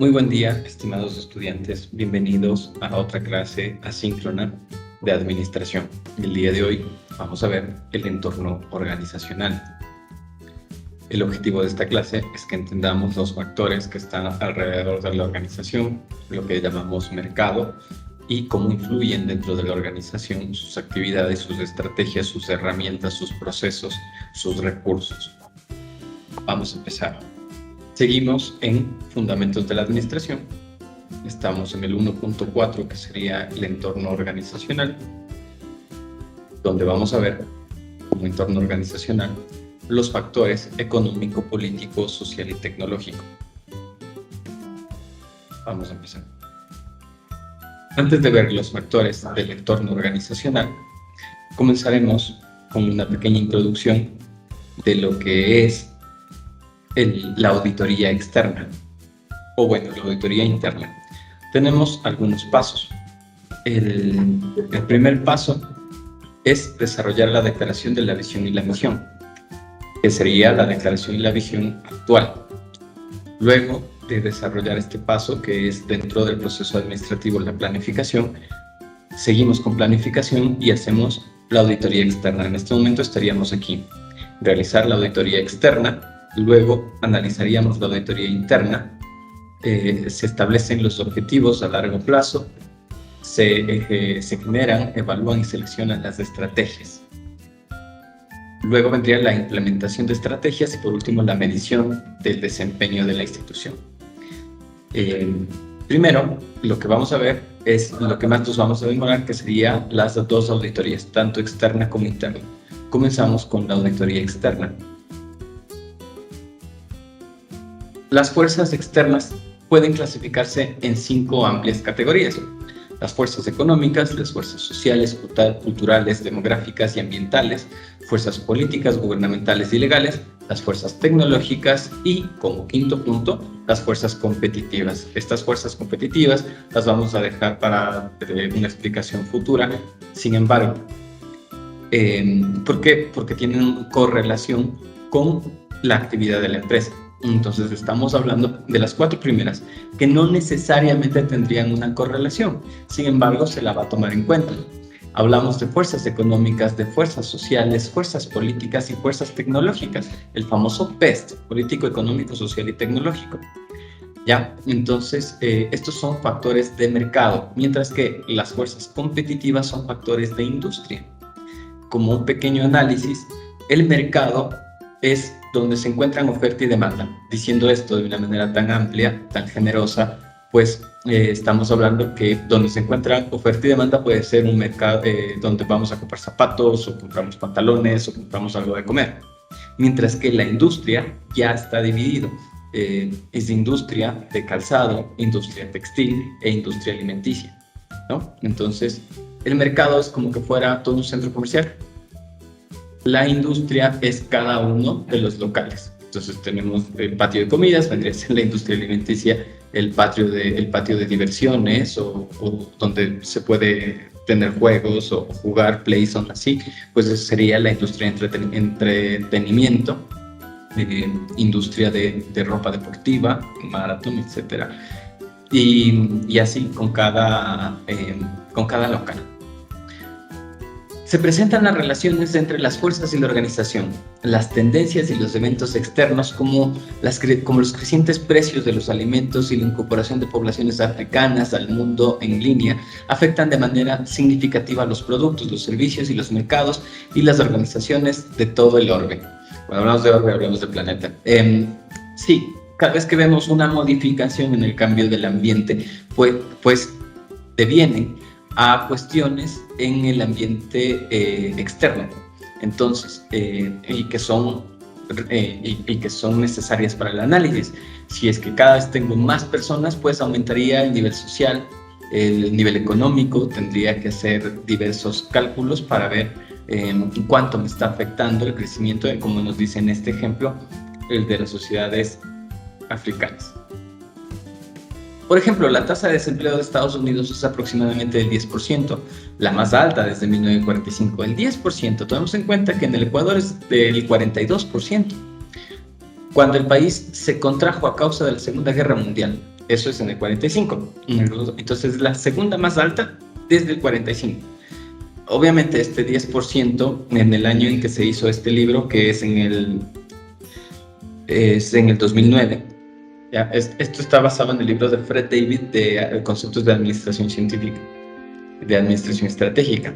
Muy buen día, estimados estudiantes. Bienvenidos a otra clase asíncrona de administración. El día de hoy vamos a ver el entorno organizacional. El objetivo de esta clase es que entendamos los factores que están alrededor de la organización, lo que llamamos mercado, y cómo influyen dentro de la organización sus actividades, sus estrategias, sus herramientas, sus procesos, sus recursos. Vamos a empezar. Seguimos en Fundamentos de la Administración. Estamos en el 1.4, que sería el entorno organizacional, donde vamos a ver, como entorno organizacional, los factores económico, político, social y tecnológico. Vamos a empezar. Antes de ver los factores del entorno organizacional, comenzaremos con una pequeña introducción de lo que es la auditoría externa, o bueno, la auditoría interna. Tenemos algunos pasos. El primer paso es desarrollar la declaración de la visión y la misión, que sería la declaración y la visión actual. Luego de desarrollar este paso, que es dentro del proceso administrativo, la planificación, seguimos con planificación y hacemos la auditoría externa. En este momento estaríamos aquí, realizar la auditoría externa. Luego analizaríamos la auditoría interna, se establecen los objetivos a largo plazo, se generan, evalúan y seleccionan las estrategias. Luego vendría la implementación de estrategias y por último la medición del desempeño de la institución. Primero, lo que vamos a ver es lo que más nos vamos a demorar, que sería las dos auditorías, tanto externa como interna. Comenzamos con la auditoría externa. Las fuerzas externas pueden clasificarse en 5 amplias categorías: las fuerzas económicas, las fuerzas sociales, culturales, demográficas y ambientales, fuerzas políticas, gubernamentales y legales, las fuerzas tecnológicas y, como quinto punto, las fuerzas competitivas. Estas fuerzas competitivas las vamos a dejar para una explicación futura. Sin embargo, ¿por qué? Porque tienen correlación con la actividad de la empresa. Entonces estamos hablando de las 4 primeras, que no necesariamente tendrían una correlación, sin embargo se la va a tomar en cuenta. Hablamos de fuerzas económicas, de fuerzas sociales, fuerzas políticas y fuerzas tecnológicas, el famoso PEST, político, económico, social y tecnológico. ¿Ya? Entonces estos son factores de mercado, mientras que las fuerzas competitivas son factores de industria. Como un pequeño análisis, el mercado es donde se encuentran oferta y demanda. Diciendo esto de una manera tan amplia, tan generosa, pues estamos hablando que donde se encuentran oferta y demanda puede ser un mercado donde vamos a comprar zapatos, o compramos pantalones, o compramos algo de comer. Mientras que la industria ya está dividido. Es industria de calzado, industria textil e industria alimenticia, ¿no? Entonces, el mercado es como que fuera todo un centro comercial. La industria es cada uno de los locales. Entonces tenemos el patio de comidas, vendría a ser la industria alimenticia, el patio de diversiones o donde se puede tener juegos o jugar, play zone, así. Pues eso sería la industria de entretenimiento, industria de ropa deportiva, maratón, etc. Y así con cada local. Se presentan las relaciones entre las fuerzas y la organización, las tendencias y los eventos externos como los crecientes precios de los alimentos y la incorporación de poblaciones africanas al mundo en línea afectan de manera significativa los productos, los servicios y los mercados y las organizaciones de todo el orbe. Cuando hablamos de orbe, hablamos de planeta. Sí, cada vez que vemos una modificación en el cambio del ambiente, pues devienen a cuestiones en el ambiente externo, entonces, y que son necesarias para el análisis. Si es que cada vez tengo más personas, pues aumentaría el nivel social, el nivel económico, tendría que hacer diversos cálculos para ver cuánto me está afectando el crecimiento, como nos dice en este ejemplo, el de las sociedades africanas. Por ejemplo, la tasa de desempleo de Estados Unidos es aproximadamente del 10%, la más alta desde 1945. El 10%, tomemos en cuenta que en el Ecuador es del 42%. Cuando el país se contrajo a causa de la Segunda Guerra Mundial, Eso es en el 45. Entonces, la segunda más alta desde el 45. Obviamente, este 10% en el año en que se hizo este libro, que es en el 2009. Ya, esto está basado en el libro de Fred David de Conceptos de Administración Científica, de Administración Estratégica.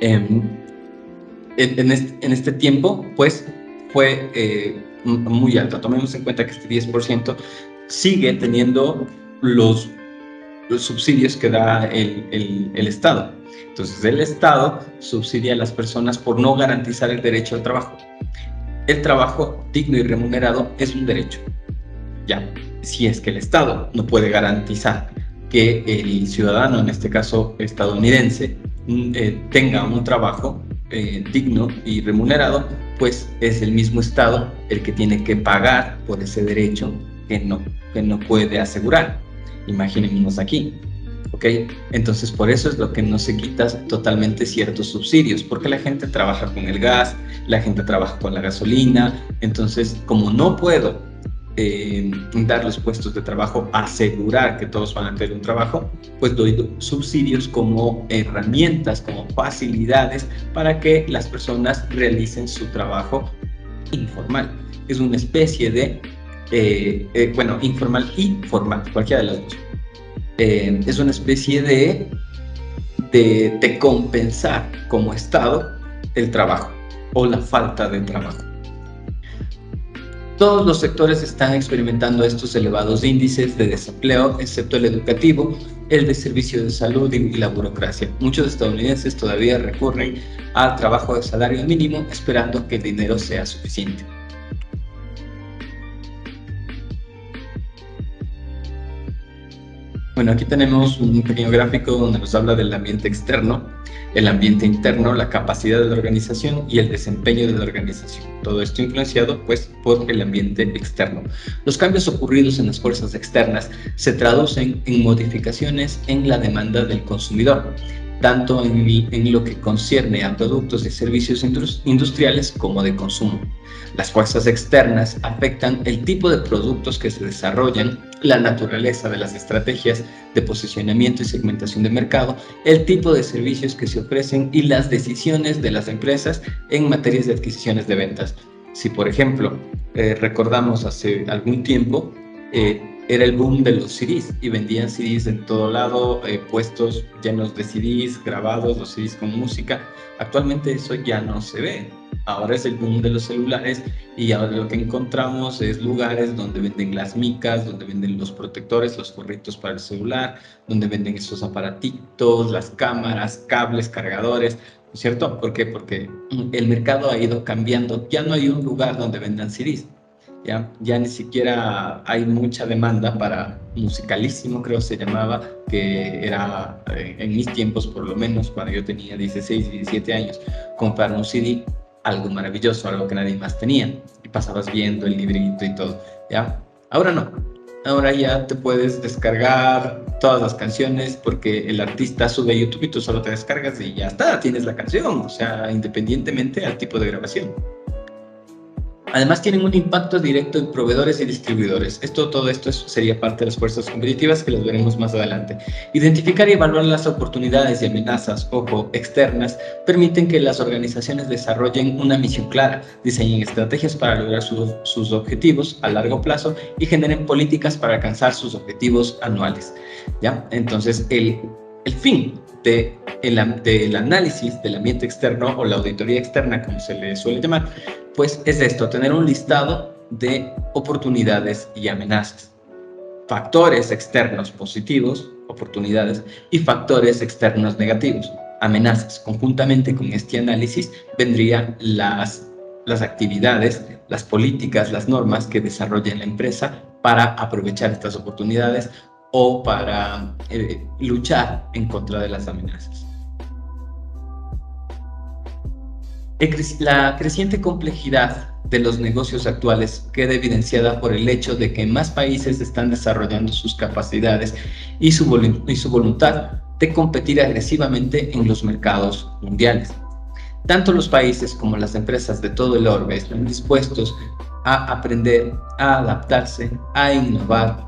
En este tiempo, pues, fue muy alto. Tomemos en cuenta que este 10% sigue teniendo los subsidios que da el Estado. Entonces, el Estado subsidia a las personas por no garantizar el derecho al trabajo. El trabajo digno y remunerado es un derecho. Ya, si es que el Estado no puede garantizar que el ciudadano, en este caso estadounidense, tenga un trabajo digno y remunerado, pues es el mismo Estado el que tiene que pagar por ese derecho que no puede asegurar. Imaginémonos aquí, ¿ok? Entonces, por eso es lo que no se quita totalmente ciertos subsidios, porque la gente trabaja con el gas, la gente trabaja con la gasolina. Entonces, como no puedo dar los puestos de trabajo, asegurar que todos van a tener un trabajo, pues doy subsidios como herramientas, como facilidades para que las personas realicen su trabajo informal. Es una especie de, informal y formal, cualquiera de las dos. Es una especie de compensar como Estado el trabajo o la falta de trabajo. Todos los sectores están experimentando estos elevados índices de desempleo, excepto el educativo, el de servicio de salud y la burocracia. Muchos estadounidenses todavía recurren al trabajo de salario mínimo esperando que el dinero sea suficiente. Bueno, aquí tenemos un pequeño gráfico donde nos habla del ambiente externo, el ambiente interno, la capacidad de la organización y el desempeño de la organización. Todo esto influenciado, pues, por el ambiente externo. Los cambios ocurridos en las fuerzas externas se traducen en modificaciones en la demanda del consumidor, tanto en lo que concierne a productos y servicios industriales como de consumo. Las fuerzas externas afectan el tipo de productos que se desarrollan, la naturaleza de las estrategias de posicionamiento y segmentación de mercado, el tipo de servicios que se ofrecen y las decisiones de las empresas en materias de adquisiciones de ventas. Si, por ejemplo, recordamos hace algún tiempo, era el boom de los CDs y vendían CDs en todo lado, puestos llenos de CDs, grabados, los CDs con música. Actualmente eso ya no se ve. Ahora es el boom de los celulares y ahora lo que encontramos es lugares donde venden las micas, donde venden los protectores, los gorritos para el celular, donde venden esos aparatitos, las cámaras, cables, cargadores, ¿no es cierto? ¿Por qué? Porque el mercado ha ido cambiando. Ya no hay un lugar donde vendan CDs. Ya ni siquiera hay mucha demanda para Musicalísimo, creo se llamaba, que era en mis tiempos, por lo menos cuando yo tenía 16 y 17 años, comprar un CD, algo maravilloso, algo que nadie más tenía, y pasabas viendo el librito y todo, ¿ya? Ahora no, ahora ya te puedes descargar todas las canciones porque el artista sube a YouTube y tú solo te descargas y ya está, tienes la canción, o sea, independientemente al tipo de grabación. Además, tienen un impacto directo en proveedores y distribuidores. Todo esto sería parte de las fuerzas competitivas que las veremos más adelante. Identificar y evaluar las oportunidades y amenazas, externas, permiten que las organizaciones desarrollen una misión clara, diseñen estrategias para lograr sus objetivos a largo plazo y generen políticas para alcanzar sus objetivos anuales. ¿Ya? Entonces, el fin del análisis del ambiente externo o la auditoría externa, como se le suele llamar, pues es esto, tener un listado de oportunidades y amenazas. Factores externos positivos, oportunidades, y factores externos negativos, amenazas. Conjuntamente con este análisis vendrían las actividades, las políticas, las normas que desarrolla la empresa para aprovechar estas oportunidades o para luchar en contra de las amenazas. La creciente complejidad de los negocios actuales queda evidenciada por el hecho de que más países están desarrollando sus capacidades y su voluntad de competir agresivamente en los mercados mundiales. Tanto los países como las empresas de todo el orbe están dispuestos a aprender, a adaptarse, a innovar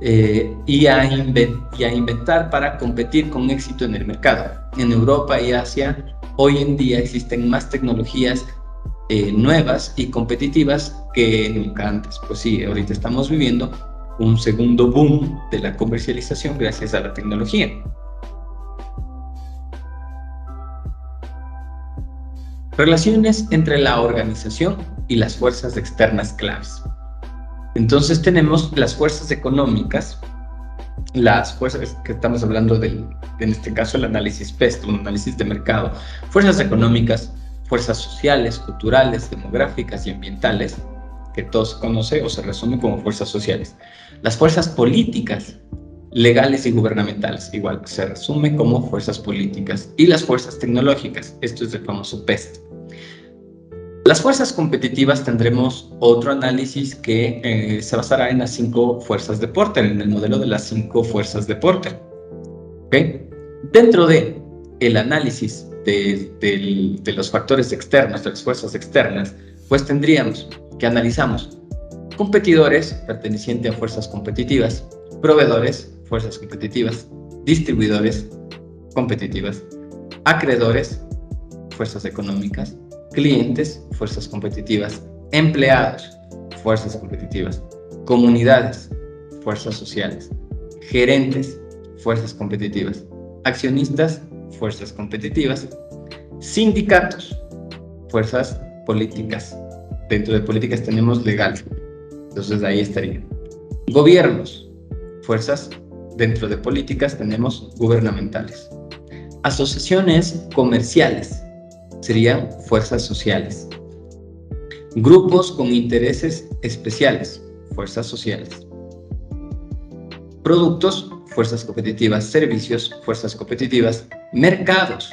y a inventar para competir con éxito en el mercado. En Europa y Asia, hoy en día existen más tecnologías nuevas y competitivas que nunca antes. Pues sí, ahorita estamos viviendo un segundo boom de la comercialización gracias a la tecnología. Relaciones entre la organización y las fuerzas externas claves. Entonces tenemos las fuerzas económicas, las fuerzas que estamos hablando en este caso el análisis PEST, un análisis de mercado, fuerzas económicas, fuerzas sociales, culturales, demográficas y ambientales, que todos se conoce o se resume como fuerzas sociales. Las fuerzas políticas, legales y gubernamentales, igual se resume como fuerzas políticas, y las fuerzas tecnológicas, esto es el famoso PEST. Las fuerzas competitivas tendremos otro análisis que se basará en las 5 fuerzas de Porter, en el modelo de las 5 fuerzas de Porter. ¿Okay? Dentro de el análisis de los factores externos, de las fuerzas externas, pues tendríamos que analizamos competidores pertenecientes a fuerzas competitivas, proveedores, fuerzas competitivas, distribuidores, competitivas, acreedores, fuerzas económicas, clientes, fuerzas competitivas, empleados, fuerzas competitivas, comunidades, fuerzas sociales, gerentes, fuerzas competitivas, accionistas, fuerzas competitivas, sindicatos, fuerzas políticas. Dentro de políticas tenemos legal, entonces ahí estaría. Gobiernos, fuerzas dentro de políticas tenemos gubernamentales. Asociaciones comerciales serían fuerzas sociales. Grupos con intereses especiales, fuerzas sociales. Productos, fuerzas competitivas. Servicios, fuerzas competitivas. Mercados,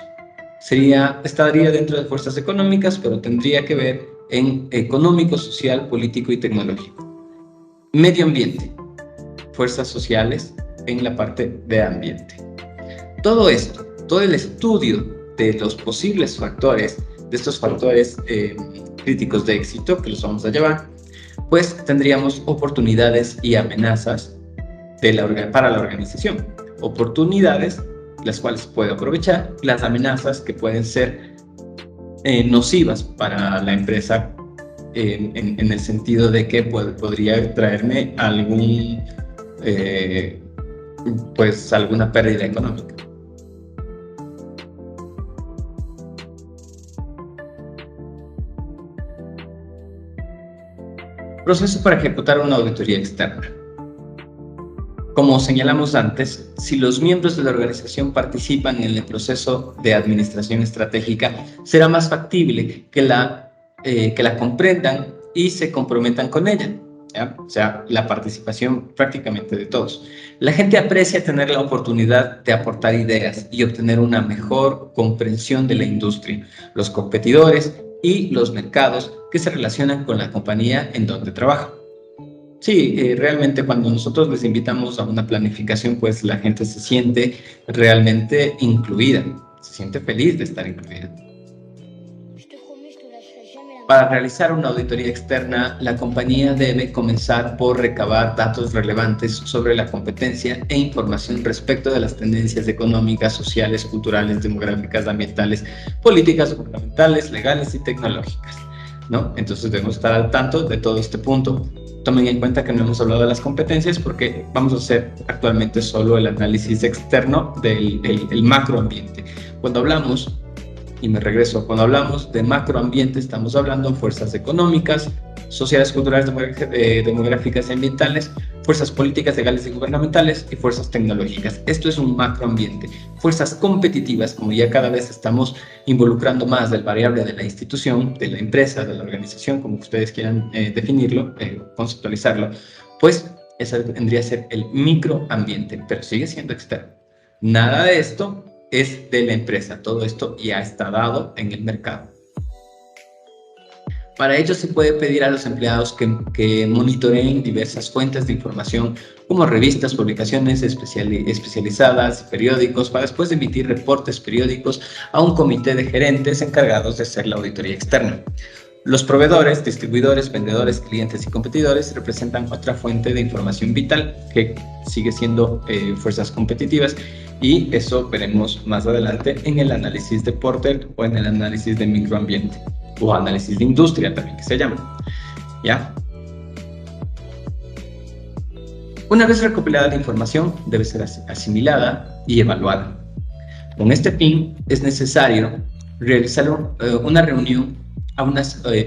estaría dentro de fuerzas económicas, pero tendría que ver en económico, social, político y tecnológico. Medio ambiente, fuerzas sociales en la parte de ambiente. Todo esto, todo el estudio de los posibles factores, de estos factores críticos de éxito que los vamos a llevar, pues tendríamos oportunidades y amenazas para la organización. Oportunidades, las cuales puede aprovechar, las amenazas que pueden ser nocivas para la empresa en el sentido de que podría traerme alguna pérdida económica. Proceso para ejecutar una auditoría externa. Como señalamos antes, si los miembros de la organización participan en el proceso de administración estratégica, será más factible que la comprendan y se comprometan con ella, ¿ya? O sea, la participación prácticamente de todos. La gente aprecia tener la oportunidad de aportar ideas y obtener una mejor comprensión de la industria, los competidores y los mercados que se relacionan con la compañía en donde trabajan. Sí, realmente cuando nosotros les invitamos a una planificación, pues la gente se siente realmente incluida, se siente feliz de estar incluida. Para realizar una auditoría externa, la compañía debe comenzar por recabar datos relevantes sobre la competencia e información respecto de las tendencias económicas, sociales, culturales, demográficas, ambientales, políticas gubernamentales, legales y tecnológicas, ¿no? Entonces debemos estar al tanto de todo este punto. Tomen en cuenta que no hemos hablado de las competencias porque vamos a hacer actualmente solo el análisis externo del macroambiente. Cuando hablamos de macroambiente, estamos hablando de fuerzas económicas, sociales, culturales, demográficas y ambientales, fuerzas políticas, legales y gubernamentales y fuerzas tecnológicas. Esto es un macroambiente. Fuerzas competitivas, como ya cada vez estamos involucrando más del variable de la institución, de la empresa, de la organización, como ustedes quieran definirlo, conceptualizarlo, pues ese vendría a ser el microambiente, pero sigue siendo externo. Nada de esto es de la empresa, todo esto ya está dado en el mercado. Para ello se puede pedir a los empleados que monitoreen diversas fuentes de información como revistas, publicaciones especializadas, periódicos, para después emitir reportes periódicos a un comité de gerentes encargados de hacer la auditoría externa. Los proveedores, distribuidores, vendedores, clientes y competidores representan otra fuente de información vital que sigue siendo fuerzas competitivas, y eso veremos más adelante en el análisis de Porter o en el análisis de microambiente o análisis de industria también que se llama. ¿Ya? Una vez recopilada la información, debe ser asimilada y evaluada. Con este fin, es necesario realizar una reunión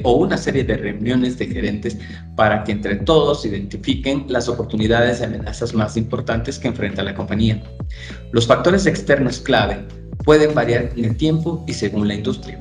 o una serie de reuniones de gerentes para que entre todos identifiquen las oportunidades y amenazas más importantes que enfrenta la compañía. Los factores externos clave pueden variar en el tiempo y según la industria.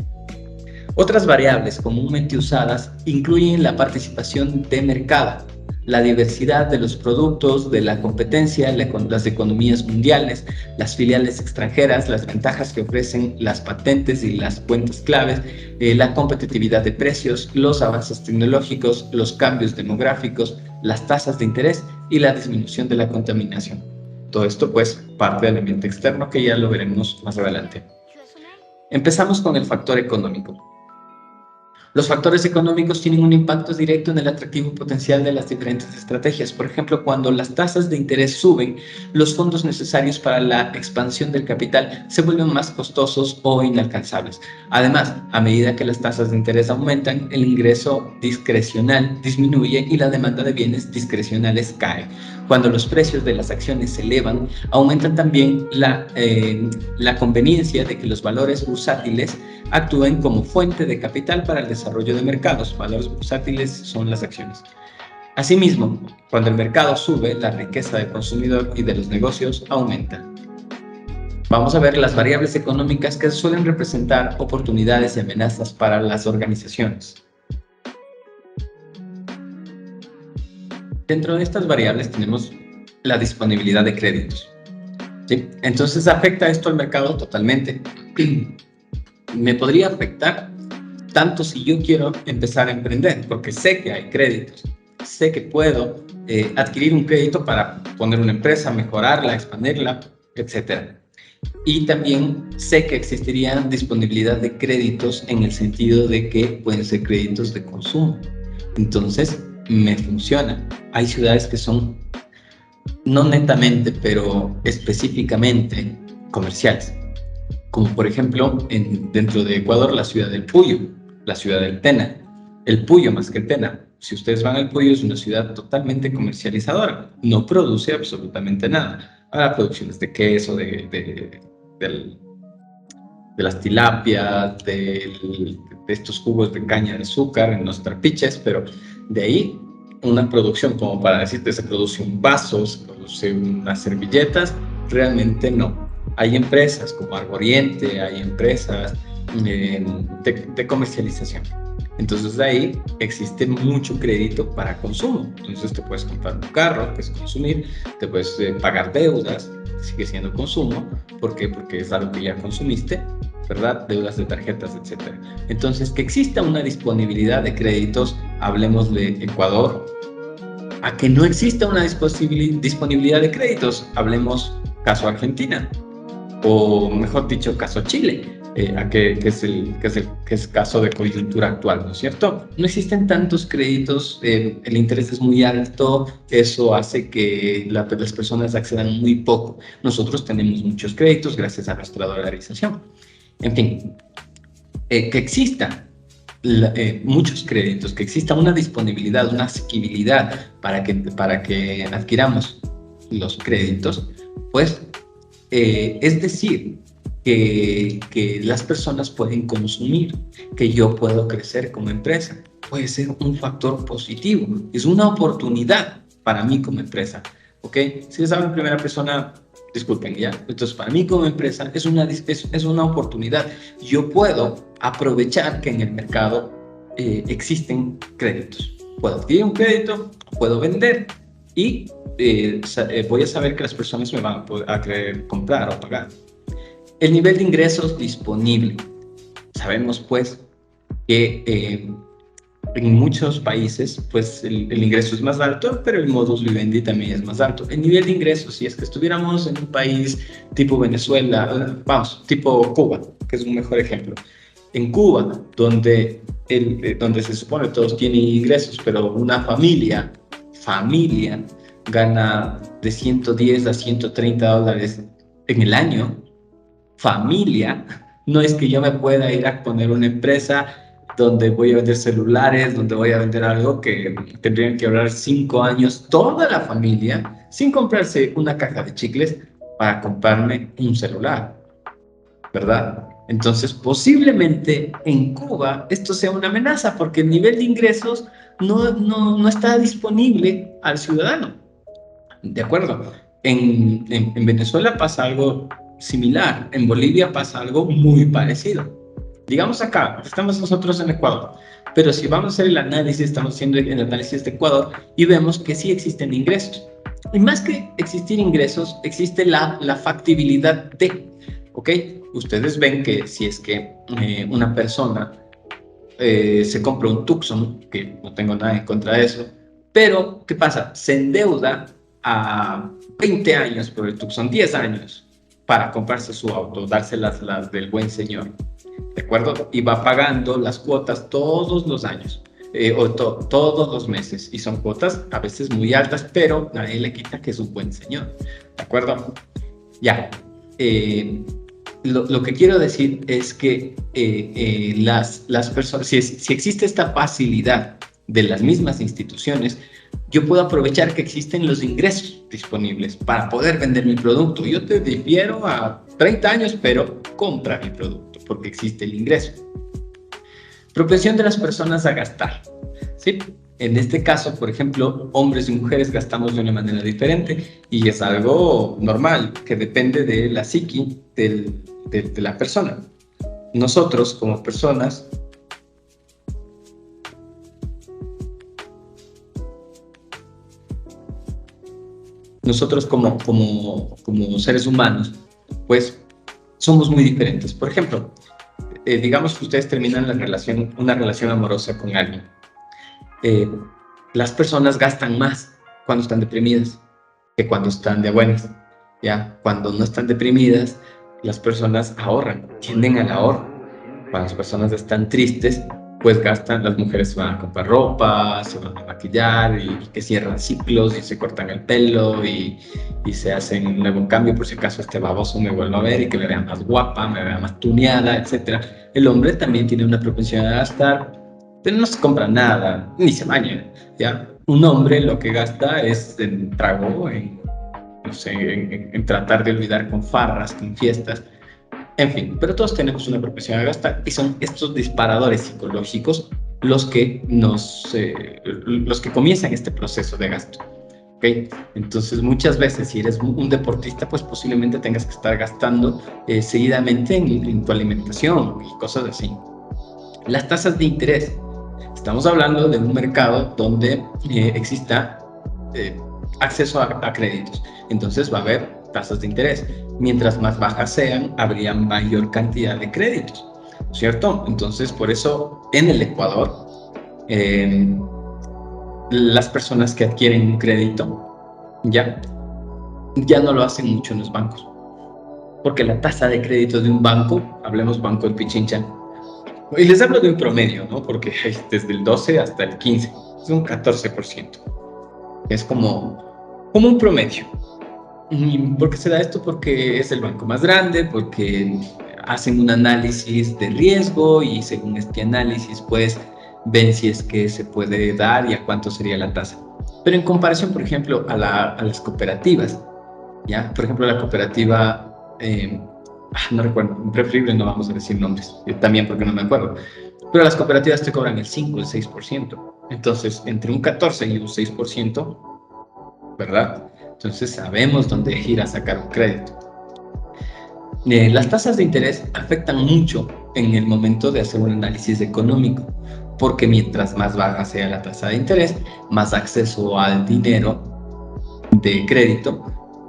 Otras variables comúnmente usadas incluyen la participación de mercado, la diversidad de los productos, de la competencia, las economías mundiales, las filiales extranjeras, las ventajas que ofrecen las patentes y las cuentas claves, la competitividad de precios, los avances tecnológicos, los cambios demográficos, las tasas de interés y la disminución de la contaminación. Todo esto, pues, parte del ambiente externo, que ya lo veremos más adelante. Empezamos con el factor económico. Los factores económicos tienen un impacto directo en el atractivo potencial de las diferentes estrategias. Por ejemplo, cuando las tasas de interés suben, los fondos necesarios para la expansión del capital se vuelven más costosos o inalcanzables. Además, a medida que las tasas de interés aumentan, el ingreso discrecional disminuye y la demanda de bienes discrecionales cae. Cuando los precios de las acciones se elevan, aumenta también la conveniencia de que los valores bursátiles actúen como fuente de capital para el desarrollo de mercados. Valores bursátiles son las acciones. Asimismo, cuando el mercado sube, la riqueza del consumidor y de los negocios aumenta. Vamos a ver las variables económicas que suelen representar oportunidades y amenazas para las organizaciones. Dentro de estas variables tenemos la disponibilidad de créditos, ¿sí? Entonces, ¿afecta esto al mercado? Totalmente. Me podría afectar tanto si yo quiero empezar a emprender, porque sé que hay créditos, sé que puedo adquirir un crédito para poner una empresa, mejorarla, expandirla, etc. Y también sé que existiría disponibilidad de créditos en el sentido de que pueden ser créditos de consumo. Entonces, me funciona. Hay ciudades que son, no netamente, pero específicamente comerciales, como por ejemplo dentro de Ecuador, la ciudad del Puyo, la ciudad del Tena, el Puyo más que el Tena. Si ustedes van al Puyo, es una ciudad totalmente comercializadora, no produce absolutamente nada. Habrá producciones de queso, de las tilapias, de estos jugos de caña de azúcar en los trapiches, pero de ahí una producción como para decirte se produce un vaso, se produce unas servilletas, realmente no. Hay empresas como Arboriente, hay empresas de comercialización. Entonces de ahí existe mucho crédito para consumo. Entonces te puedes comprar un carro, que es consumir, te puedes pagar deudas, sigue siendo consumo. ¿Por qué? Porque es algo que ya consumiste, ¿verdad? Deudas de tarjetas, etc. Entonces, que exista una disponibilidad de créditos, hablemos de Ecuador, a que no exista una disponibilidad de créditos, hablemos caso Argentina, o mejor dicho, caso Chile, que es caso de coyuntura actual, ¿no es cierto? No existen tantos créditos, el interés es muy alto, eso hace que las personas accedan muy poco. Nosotros tenemos muchos créditos gracias a nuestra dolarización. En fin, que exista muchos créditos, que exista una disponibilidad, una asequibilidad para que adquiramos los créditos, pues es decir, que las personas pueden consumir, que yo puedo crecer como empresa, puede ser un factor positivo, es una oportunidad para mí como empresa, ¿ok? Si les hablo en primera persona, disculpen, ya. Entonces, para mí como empresa es una oportunidad. Yo puedo aprovechar que en el mercado existen créditos. Puedo adquirir un crédito, puedo vender y voy a saber que las personas me van a querer comprar o pagar. El nivel de ingresos disponible. Sabemos pues que en muchos países pues el ingreso es más alto, pero el modus vivendi también es más alto. El nivel de ingresos, si es que estuviéramos en un país tipo Venezuela, vamos, tipo Cuba, que es un mejor ejemplo. En Cuba, donde donde se supone todos tienen ingresos, pero una familia gana de 110 a 130 dólares en el año, familia, no es que yo me pueda ir a poner una empresa donde voy a vender celulares, donde voy a vender algo que tendrían que durar 5 años, toda la familia, sin comprarse una caja de chicles para comprarme un celular, ¿verdad? Entonces, posiblemente en Cuba esto sea una amenaza porque el nivel de ingresos no está disponible al ciudadano. De acuerdo. En Venezuela pasa algo similar, en Bolivia pasa algo muy parecido. Digamos acá, estamos nosotros en Ecuador, pero si vamos a hacer el análisis, estamos haciendo el análisis de Ecuador y vemos que sí existen ingresos. Y más que existir ingresos, existe la factibilidad de, ¿ok? Ustedes ven que si es que una persona se compra un Tucson, que no tengo nada en contra de eso, pero ¿qué pasa? Se endeuda a 20 años por el Tucson, 10 años, para comprarse su auto, dárselas las del buen señor, ¿de acuerdo? Y va pagando las cuotas todos los años, todos los meses, y son cuotas a veces muy altas, pero nadie le quita que es un buen señor, ¿de acuerdo? Ya. Lo que quiero decir es que las personas, si existe esta facilidad de las mismas instituciones, yo puedo aprovechar que existen los ingresos disponibles para poder vender mi producto. Yo te difiero a 30 años, pero compra mi producto porque existe el ingreso. Propensión de las personas a gastar, ¿sí? En este caso, por ejemplo, hombres y mujeres gastamos de una manera diferente y es algo normal que depende de la psiqui de la persona. Nosotros como personas como seres humanos, pues somos muy diferentes. Por ejemplo, digamos que ustedes terminan una relación amorosa con alguien. Las personas gastan más cuando están deprimidas que cuando están de buenas. ¿Ya? Cuando no están deprimidas, las personas ahorran, tienden al ahorro. Cuando las personas están tristes, pues gastan, las mujeres van a comprar ropa, se van a maquillar y que cierran ciclos y se cortan el pelo y se hacen un nuevo cambio por si acaso este baboso me vuelva a ver y que me vea más guapa, me vea más tuneada, etc. El hombre también tiene una propensión a gastar, pero no se compra nada, ni se baña, ¿ya? Un hombre lo que gasta es en trago, no sé, en tratar de olvidar con farras, con fiestas, en fin, pero todos tenemos una propensión a gastar y son estos disparadores psicológicos los que comienzan este proceso de gasto. ¿Okay? Entonces muchas veces si eres un deportista pues posiblemente tengas que estar gastando seguidamente en tu alimentación y cosas así. Las tasas de interés. Estamos hablando de un mercado donde exista acceso a créditos. Entonces va a haber tasas de interés. Mientras más bajas sean, habría mayor cantidad de créditos, ¿cierto? Entonces, por eso en el Ecuador, las personas que adquieren un crédito ya no lo hacen mucho en los bancos. Porque la tasa de crédito de un banco, hablemos Banco del Pichincha, y les hablo de un promedio, ¿no? Porque desde el 12 hasta el 15, es un 14%. Es como un promedio. ¿Por qué se da esto? Porque es el banco más grande, porque hacen un análisis de riesgo y según este análisis, pues, ven si es que se puede dar y a cuánto sería la tasa. Pero en comparación, por ejemplo, a las cooperativas, ¿ya? Por ejemplo, la cooperativa, no recuerdo, preferible no vamos a decir nombres, también porque no me acuerdo, pero las cooperativas te cobran el 5, el 6%. Entonces, entre un 14 y un 6%, ¿verdad? Entonces sabemos dónde ir a sacar un crédito. Las tasas de interés afectan mucho en el momento de hacer un análisis económico, porque mientras más baja sea la tasa de interés, más acceso al dinero de crédito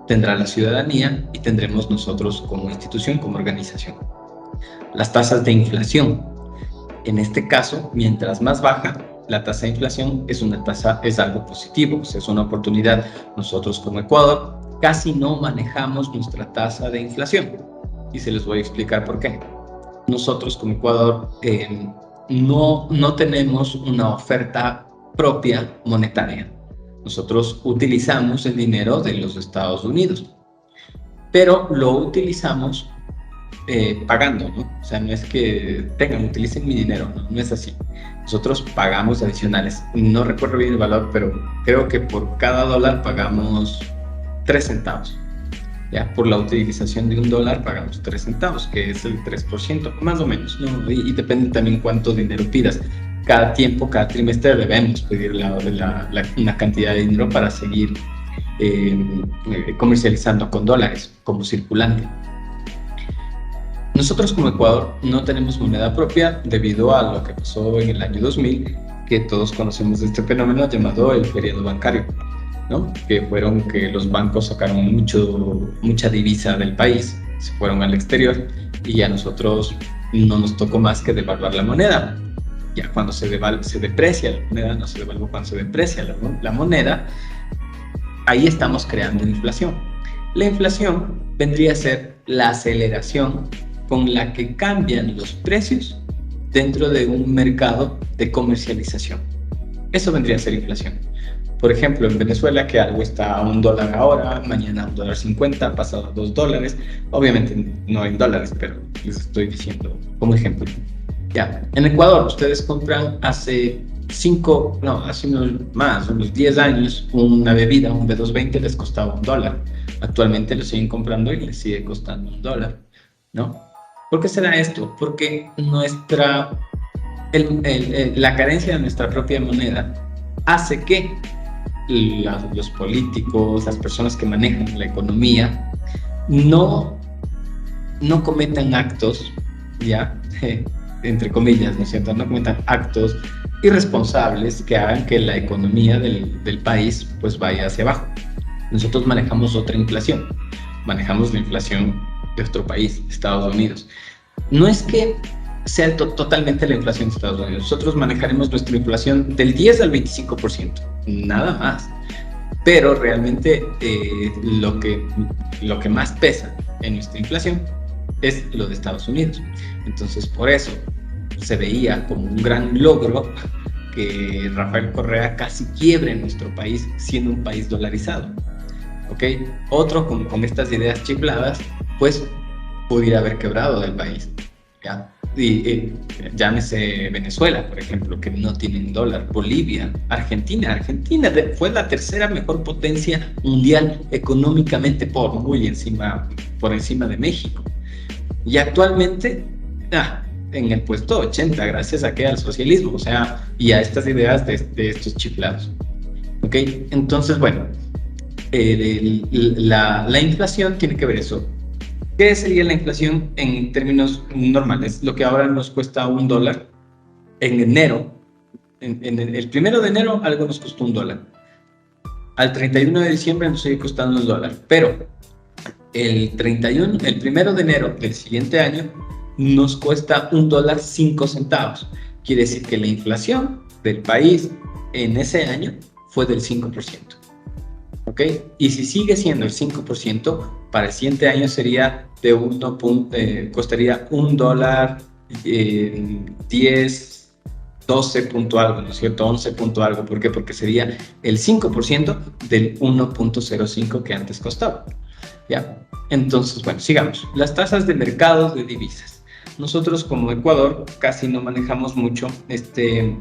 tendrá la ciudadanía y tendremos nosotros como institución, como organización. Las tasas de inflación. En este caso, mientras más baja la tasa de inflación, es algo positivo, es una oportunidad. Nosotros como Ecuador casi no manejamos nuestra tasa de inflación y se les voy a explicar por qué. Nosotros como Ecuador no tenemos una oferta propia monetaria. Nosotros utilizamos el dinero de los Estados Unidos, pero lo utilizamos pagando, ¿no? O sea, no es que utilicen mi dinero, ¿no? No es así. Nosotros pagamos adicionales. No recuerdo bien el valor, pero creo que por cada dólar pagamos 3 centavos. Ya, por la utilización de $1 pagamos 3 centavos, que es el 3%, más o menos, ¿no? Y depende también cuánto dinero pidas. Cada tiempo, cada trimestre debemos pedir una cantidad de dinero para seguir comercializando con dólares como circulante. Nosotros como Ecuador no tenemos moneda propia debido a lo que pasó en el año 2000, que todos conocemos de este fenómeno llamado el periodo bancario, ¿no? Que fueron que los bancos sacaron mucha divisa del país, se fueron al exterior y a nosotros no nos tocó más que devaluar la moneda. Ya cuando se deprecia la moneda, no se devalúa, cuando se deprecia la moneda, ahí estamos creando inflación. La inflación vendría a ser la aceleración con la que cambian los precios dentro de un mercado de comercialización. Eso vendría a ser inflación. Por ejemplo, en Venezuela, que algo está a $1 ahora, mañana a $1.50, pasado a $2. Obviamente no en dólares, pero les estoy diciendo como ejemplo. Ya, en Ecuador ustedes compran hace unos 10 años, una bebida, un B220 les costaba $1. Actualmente lo siguen comprando y les sigue costando $1, ¿no? ¿Por qué será esto? Porque la carencia de nuestra propia moneda hace que los políticos, las personas que manejan la economía, no cometan actos, ya, entre comillas, ¿no es cierto? No cometan actos irresponsables que hagan que la economía del país pues vaya hacia abajo. Nosotros manejamos otra inflación, manejamos la inflación de otro país, Estados Unidos. No es que sea totalmente la inflación de Estados Unidos, nosotros manejaremos nuestra inflación del 10 al 25%, nada más. Pero realmente lo que más pesa en nuestra inflación es lo de Estados Unidos. Entonces, por eso se veía como un gran logro que Rafael Correa casi quiebre nuestro país siendo un país dolarizado. ¿Ok? Otro con estas ideas chifladas, pues pudiera haber quebrado del país, ¿ya? Y llámese Venezuela, por ejemplo, que no tienen dólar, Bolivia, Argentina fue la tercera mejor potencia mundial económicamente por encima de México. Y actualmente, en el puesto 80, gracias al socialismo, o sea, y a estas ideas de estos chiflados. ¿Ok? Entonces, bueno, la inflación tiene que ver eso. ¿Qué sería la inflación en términos normales? Lo que ahora nos cuesta $1 en enero. En el 1 de enero algo nos costó $1. Al 31 de diciembre nos sigue costando $1. Pero el 1 de enero del siguiente año nos cuesta $1.05. Quiere decir que la inflación del país en ese año fue del 5%. ¿Ok? Y si sigue siendo el 5%, para el siguiente año sería costaría $1.10, 12 punto algo, ¿no es cierto? 11 punto algo. ¿Por qué? Porque sería el 5% del 1.05 que antes costaba. ¿Ya? Entonces, bueno, sigamos. Las tasas de mercado de divisas. Nosotros como Ecuador casi no manejamos mucho este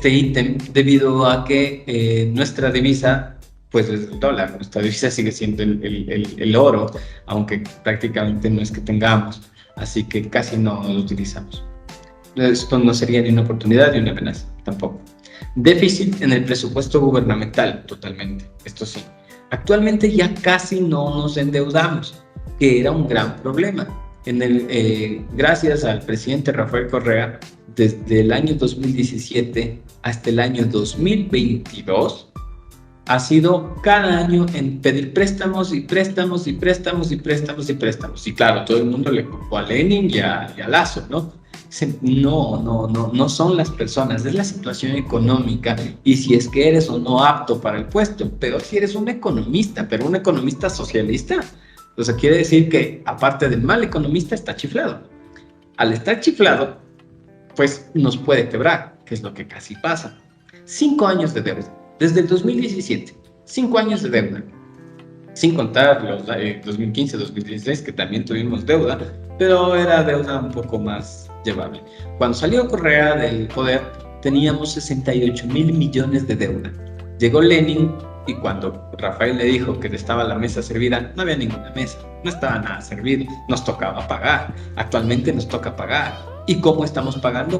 ítem debido a que nuestra divisa pues es el dólar, nuestra divisa sigue siendo el oro, aunque prácticamente no es que tengamos, así que casi no lo utilizamos. Esto no sería ni una oportunidad ni una amenaza, tampoco. Déficit en el presupuesto gubernamental, totalmente, esto sí. Actualmente ya casi no nos endeudamos, que era un gran problema. Gracias al presidente Rafael Correa, desde el año 2017 hasta el año 2022, ha sido cada año en pedir préstamos y préstamos y préstamos y préstamos y préstamos. Y claro, todo el mundo le culpó a Lenin y a Lazo, ¿no? No son las personas, es la situación económica y si es que eres o no apto para el puesto. Pero si eres un economista, pero un economista socialista, O sea, quiere decir que, aparte del mal economista, está chiflado. Al estar chiflado, pues nos puede quebrar, que es lo que casi pasa. 5 años de deuda, desde el 2017, 5 años de deuda, sin contar los 2015, 2016, que también tuvimos deuda, pero era deuda un poco más llevable. Cuando salió Correa del poder, teníamos 68,000 millones de deuda. Llegó Lenin y cuando Rafael le dijo que estaba la mesa servida, no había ninguna mesa, no estaba nada servido, nos tocaba pagar. Actualmente nos toca pagar. ¿Y cómo estamos pagando?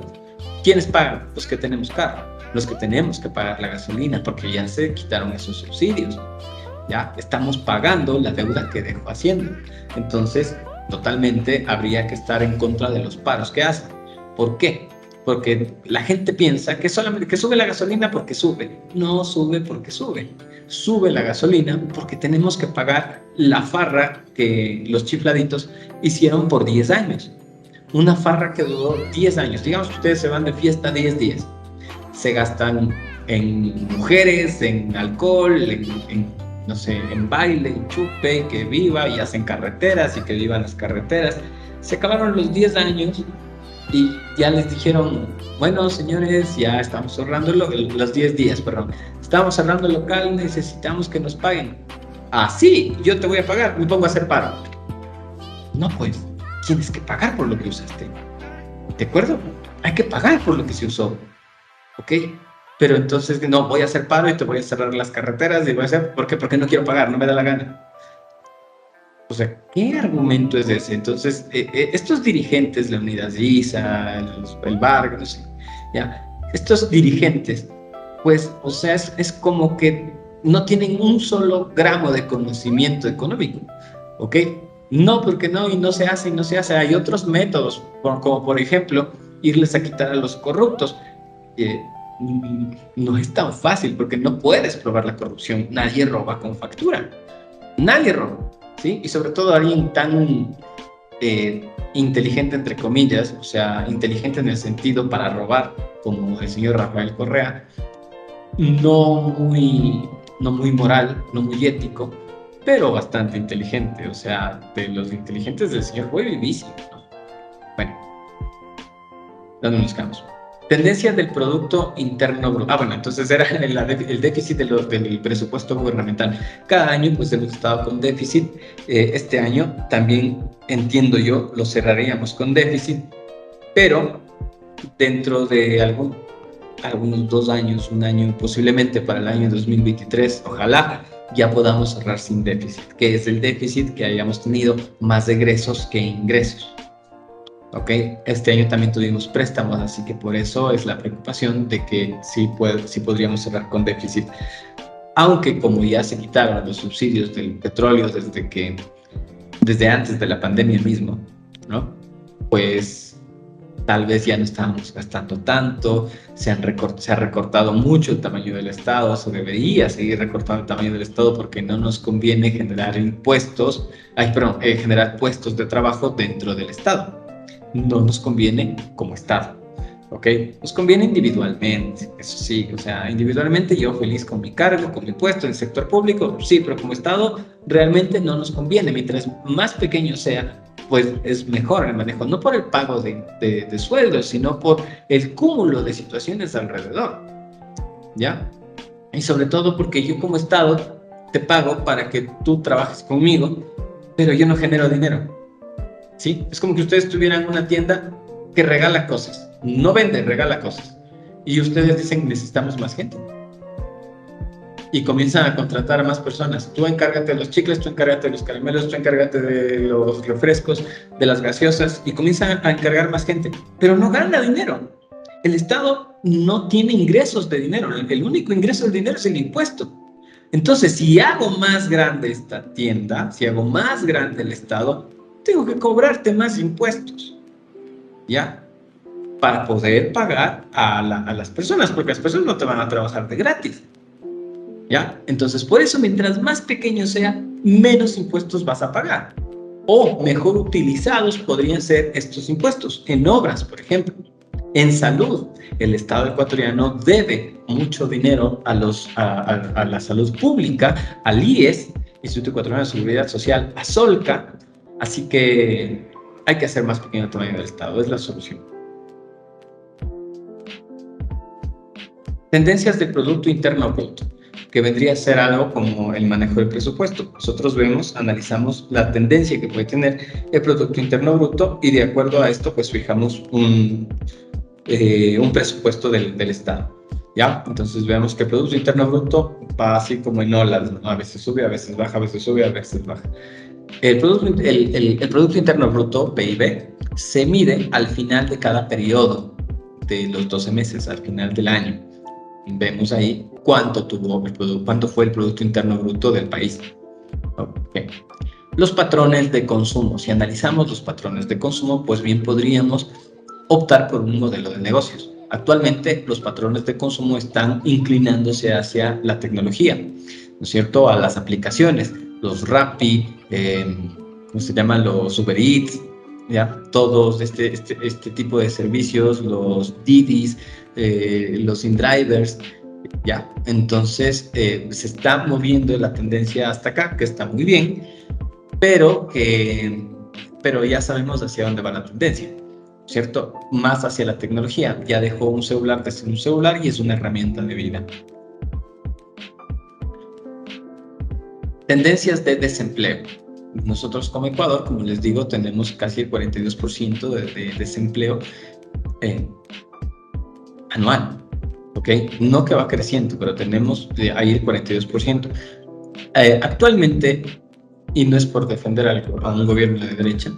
¿Quiénes pagan? Los que tenemos carro, los que tenemos que pagar la gasolina, porque ya se quitaron esos subsidios. Ya estamos pagando la deuda que dejó Hacienda. Entonces, totalmente habría que estar en contra de los paros que hacen. ¿Por qué? Porque la gente piensa que solamente que sube la gasolina porque sube. No sube porque sube. Sube la gasolina porque tenemos que pagar la farra que los chifladitos hicieron por 10 años. Una farra que duró 10 años. Digamos que ustedes se van de fiesta 10 días. Se gastan en mujeres, en alcohol, no sé, en baile, en chupe, que viva y hacen carreteras y que vivan las carreteras. Se acabaron los 10 años y ya les dijeron, bueno, señores, ya estamos cerrando los 10 días, perdón. Estamos cerrando el local, necesitamos que nos paguen. Ah, sí, yo te voy a pagar, me pongo a hacer paro. No, pues, tienes que pagar por lo que usaste. ¿De acuerdo? Hay que pagar por lo que se usó. ¿Ok? Pero entonces, no, voy a hacer paro y te voy a cerrar las carreteras y voy a hacer, ¿por qué? Porque no quiero pagar, no me da la gana. O sea, ¿qué argumento es ese? Entonces, estos dirigentes, Leonidas Issa, el Vargas, no sé, ya, estos dirigentes, pues, o sea, es como que no tienen un solo gramo de conocimiento económico, ¿ok? No, porque no, y no se hace, y no se hace. Hay otros métodos, como por ejemplo, irles a quitar a los corruptos. No es tan fácil porque no puedes probar la corrupción. Nadie roba con factura. Nadie roba, ¿sí? Y sobre todo alguien tan inteligente, entre comillas, o sea, inteligente en el sentido para robar, como el señor Rafael Correa, no muy moral, no muy ético, pero bastante inteligente. O sea, de los inteligentes del señor fue vivísimo, ¿no? Bueno, ¿dónde nos quedamos? Tendencia del Producto Interno Bruto. Bueno, entonces era el déficit del presupuesto gubernamental. Cada año pues hemos estado con déficit. Este año también, entiendo yo, lo cerraríamos con déficit, pero dentro de algunos 2 años, un año, posiblemente para el año 2023, ojalá ya podamos cerrar sin déficit, que es el déficit que hayamos tenido más egresos que ingresos. ¿Ok? Este año también tuvimos préstamos, así que por eso es la preocupación de que sí podríamos cerrar con déficit. Aunque como ya se quitaron los subsidios del petróleo desde antes de la pandemia mismo, ¿no? Pues tal vez ya no estábamos gastando tanto, se ha recortado mucho el tamaño del Estado, se debería seguir recortando el tamaño del Estado porque no nos conviene generar generar puestos de trabajo dentro del Estado. No nos conviene como Estado, ¿ok? Nos conviene individualmente, eso sí, o sea, individualmente yo feliz con mi cargo, con mi puesto en el sector público, sí, pero como Estado realmente no nos conviene. Mientras más pequeño sea, pues es mejor el manejo, no por el pago de sueldos, sino por el cúmulo de situaciones alrededor, ¿ya? Y sobre todo porque yo como Estado te pago para que tú trabajes conmigo, pero yo no genero dinero. ¿Sí? Es como que ustedes tuvieran una tienda que regala cosas, no vende, regala cosas. Y ustedes dicen, necesitamos más gente. Y comienzan a contratar a más personas. Tú encárgate de los chicles, tú encárgate de los caramelos, tú encárgate de los refrescos, de las gaseosas, y comienzan a encargar más gente. Pero no gana dinero. El Estado no tiene ingresos de dinero. El único ingreso del dinero es el impuesto. Entonces, si hago más grande esta tienda, si hago más grande el Estado, tengo que cobrarte más impuestos, ¿ya? Para poder pagar a las personas, porque las personas no te van a trabajar de gratis, ¿ya? Entonces, por eso, mientras más pequeño sea, menos impuestos vas a pagar. O mejor utilizados podrían ser estos impuestos en obras, por ejemplo. En salud, el Estado ecuatoriano debe mucho dinero a la salud pública, al IES, Instituto Ecuatoriano de Seguridad Social, ASOLCA, así que hay que hacer más pequeño tamaño del Estado, es la solución. Tendencias del Producto Interno Bruto, que vendría a ser algo como el manejo del presupuesto. Nosotros analizamos la tendencia que puede tener el Producto Interno Bruto y de acuerdo a esto, pues fijamos un presupuesto del Estado. ¿Ya? Entonces vemos que el Producto Interno Bruto va así como en olas, ¿no? A veces sube, a veces baja, a veces sube, a veces baja. El Producto Interno Bruto, PIB, se mide al final de cada periodo de los 12 meses, al final del año. Vemos ahí cuánto fue el Producto Interno Bruto del país. Okay. Los patrones de consumo. Si analizamos los patrones de consumo, pues bien podríamos optar por un modelo de negocios. Actualmente los patrones de consumo están inclinándose hacia la tecnología, ¿no es cierto? A las aplicaciones, los Rappi, ¿cómo se llaman? Los Uber Eats, ¿ya? Todos este tipo de servicios, los Didis, los InDrivers, ¿ya? Entonces se está moviendo la tendencia hasta acá, que está muy bien, pero ya sabemos hacia dónde va la tendencia, ¿cierto? Más hacia la tecnología. Ya dejó un celular de ser un celular y es una herramienta de vida. Tendencias de desempleo. Nosotros como Ecuador, como les digo, tenemos casi el 42% de desempleo anual, ¿ok? No que va creciendo, pero tenemos ahí el 42%. Actualmente, y no es por defender a un gobierno de derecha,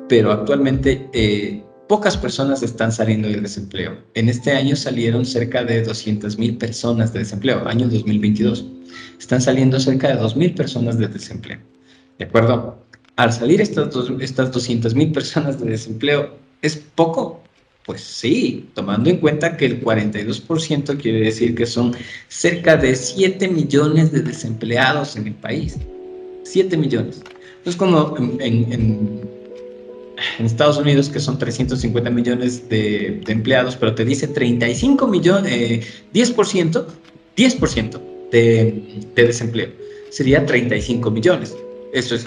pero actualmente pocas personas están saliendo del desempleo. En este año salieron cerca de 200,000 personas de desempleo, año 2022. Están saliendo cerca de 2,000 personas de desempleo. ¿De acuerdo? Al salir estas 200,000 personas de desempleo, ¿es poco? Pues sí, tomando en cuenta que el 42% quiere decir que son cerca de 7 millones de desempleados en el país. 7 millones. Entonces, como en Estados Unidos, que son 350 millones de empleados, pero te dice 35 millones, 10% de desempleo. Sería 35 millones. Eso es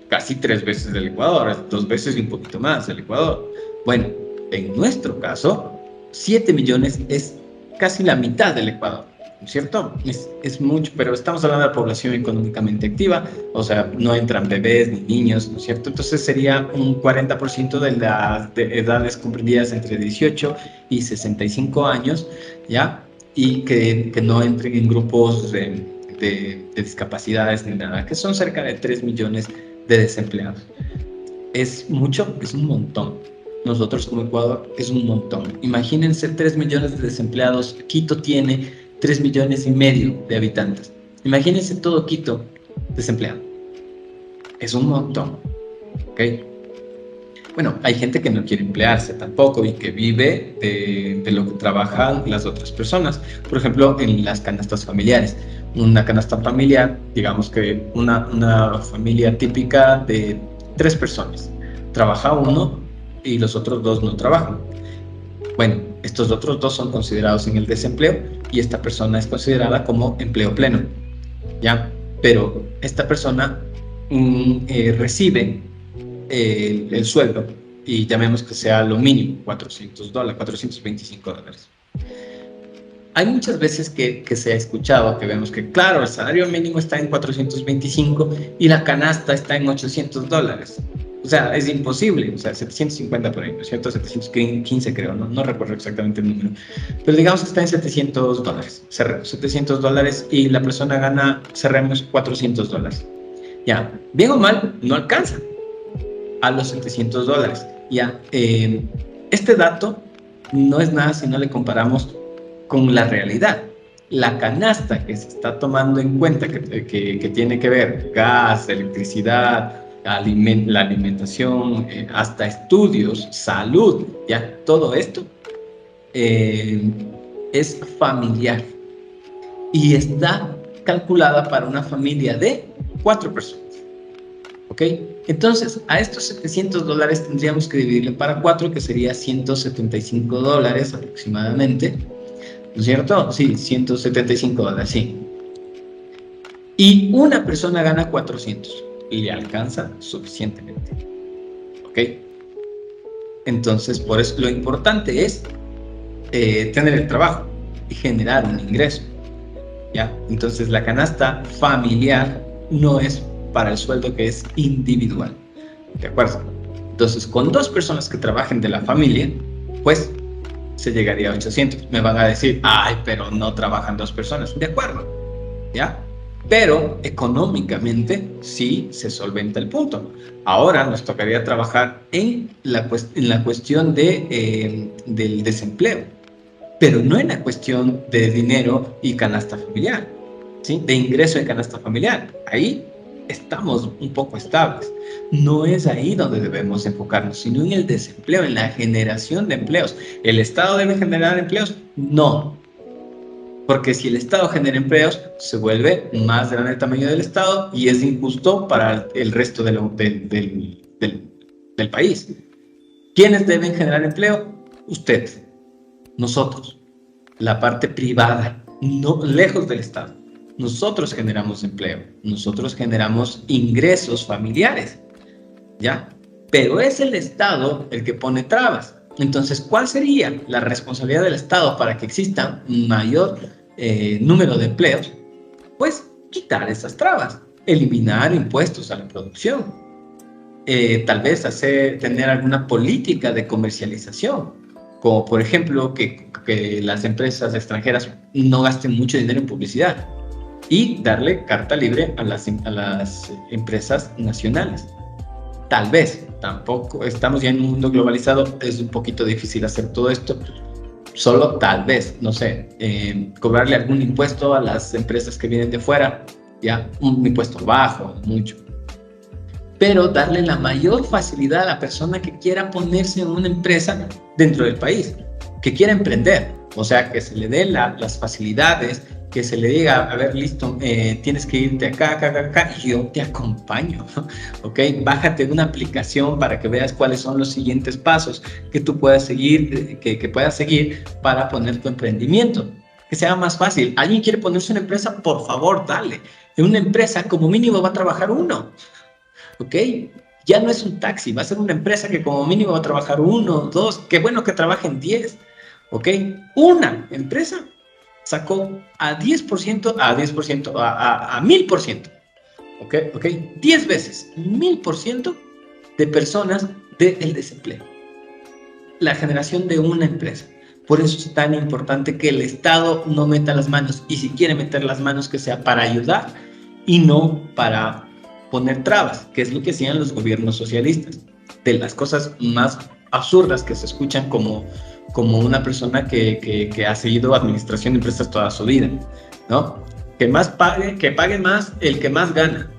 casi 3 veces del Ecuador, 2 veces y un poquito más del Ecuador. Bueno, en nuestro caso, 7 millones es casi la mitad del Ecuador, ¿no es cierto? Es mucho, pero estamos hablando de la población económicamente activa, o sea, no entran bebés ni niños, ¿no es cierto? Entonces sería un 40% de las edades comprendidas entre 18 y 65 años, ¿ya? Y que no entren en grupos de discapacidades ni nada, que son cerca de 3 millones de desempleados. ¿Es mucho? Es un montón. Nosotros como Ecuador es un montón. Imagínense 3 millones de desempleados. Quito tiene 3,5 millones de habitantes. Imagínense todo Quito desempleado. Es un montón. ¿Ok? Bueno, hay gente que no quiere emplearse tampoco y que vive de lo que trabajan las otras personas. Por ejemplo, en las canastas familiares. Una canasta familiar, digamos que una familia típica de 3 personas. Trabaja uno y los otros 2 no trabajan. Bueno, estos otros 2 son considerados en el desempleo y esta persona es considerada como empleo pleno, ¿ya? Pero esta persona recibe el sueldo y llamemos que sea lo mínimo, $400, $425. Hay muchas veces que se ha escuchado, que vemos que, claro, el salario mínimo está en 425 y la canasta está en $800. O sea, es imposible, o sea, 750 por ahí, ¿no es cierto? 715 creo, no recuerdo exactamente el número. Pero digamos que está en $700, cerremos, $700 y la persona gana, cerremos, $400. Ya, bien o mal, no alcanza a los $700. Ya, este dato no es nada si no le comparamos con la realidad. La canasta que se está tomando en cuenta que tiene que ver gas, electricidad, la alimentación, hasta estudios, salud, ya todo esto es familiar y está calculada para una familia de 4 personas. ¿Ok? Entonces, a estos $700 tendríamos que dividirle para 4, que sería $175 aproximadamente. ¿No es cierto? Sí, $175, sí. y una persona gana 400, le alcanza suficientemente. ¿Ok? Entonces, por eso lo importante es tener el trabajo y generar un ingreso. ¿Ya? Entonces, la canasta familiar no es para el sueldo que es individual. ¿De acuerdo? Entonces, con 2 personas que trabajen de la familia, pues se llegaría a 800. Me van a decir, ay, pero no trabajan 2 personas. De acuerdo, ¿ya? Pero económicamente sí se solventa el punto. Ahora nos tocaría trabajar en la cuestión del desempleo, pero no en la cuestión de dinero y canasta familiar, ¿sí? De ingreso de canasta familiar. Ahí estamos un poco estables. No es ahí donde debemos enfocarnos, sino en el desempleo, en la generación de empleos. ¿El Estado debe generar empleos? No. Porque si el Estado genera empleos, se vuelve más grande el tamaño del Estado y es injusto para el resto del país. ¿Quiénes deben generar empleo? Usted, nosotros, la parte privada, no, lejos del Estado. Nosotros generamos empleo, nosotros generamos ingresos familiares, ¿ya? Pero es el Estado el que pone trabas. Entonces, ¿cuál sería la responsabilidad del Estado para que exista un mayor número de empleos? Pues quitar esas trabas, eliminar impuestos a la producción, tal vez tener alguna política de comercialización, como por ejemplo que las empresas extranjeras no gasten mucho dinero en publicidad y darle carta libre a las empresas nacionales. Tal vez, tampoco, estamos ya en un mundo globalizado, es un poquito difícil hacer todo esto, solo tal vez, no sé, cobrarle algún impuesto a las empresas que vienen de fuera, ya, un impuesto bajo, mucho, pero darle la mayor facilidad a la persona que quiera ponerse en una empresa dentro del país, que quiera emprender, o sea, que se le dé las facilidades, que se le diga, a ver, listo, tienes que irte acá, y yo te acompaño, ¿ok? Bájate una aplicación para que veas cuáles son los siguientes pasos que tú puedas seguir, que puedas seguir para poner tu emprendimiento, que sea más fácil. ¿Alguien quiere ponerse una empresa? Por favor, dale. En una empresa, como mínimo, va a trabajar uno, ¿ok? Ya no es un taxi, va a ser una empresa que como mínimo va a trabajar 1, 2, qué bueno que trabajen 10, ¿ok? Una empresa sacó a 10%, a 1000%, ¿ok? 10 veces, 1000% de personas del desempleo. La generación de una empresa. Por eso es tan importante que el Estado no meta las manos, y si quiere meter las manos, que sea para ayudar y no para poner trabas, que es lo que hacían los gobiernos socialistas. De las cosas más absurdas que se escuchan como una persona que ha seguido administración de empresas toda su vida, ¿no? Que pague más el que más gana.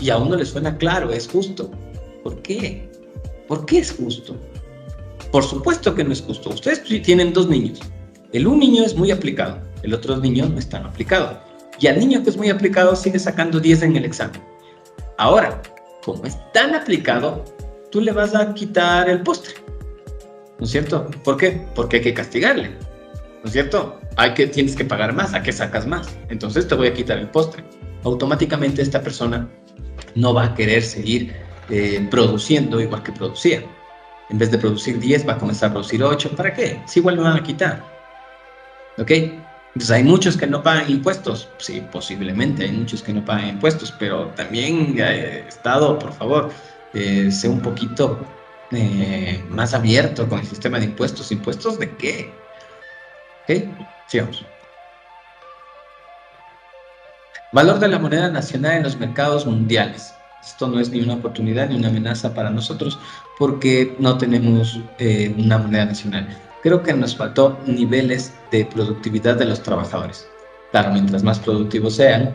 Y a uno le suena claro, es justo. ¿Por qué? ¿Por qué es justo? Por supuesto que no es justo. Ustedes tienen 2 niños. Un niño es muy aplicado, el otro niño no es tan aplicado. Y al niño que es muy aplicado sigue sacando 10 en el examen. Ahora, como es tan aplicado, tú le vas a quitar el postre, ¿no es cierto? ¿Por qué? Porque hay que castigarle, ¿no es cierto? Tienes que pagar más, ¿a qué sacas más? Entonces te voy a quitar el postre. Automáticamente esta persona no va a querer seguir produciendo igual que producía. En vez de producir 10, va a comenzar a producir 8. ¿Para qué? Si igual me van a quitar. ¿Ok? Entonces hay muchos que no pagan impuestos. Sí, posiblemente hay muchos que no pagan impuestos, pero también Estado, por favor, sea un poquito más abierto con el sistema de impuestos. ¿Impuestos de qué? ¿Ok? Sigamos. Valor de la moneda nacional en los mercados mundiales. Esto no es ni una oportunidad ni una amenaza para nosotros porque no tenemos una moneda nacional. Creo que nos faltó niveles de productividad de los trabajadores. Claro, mientras más productivos sean,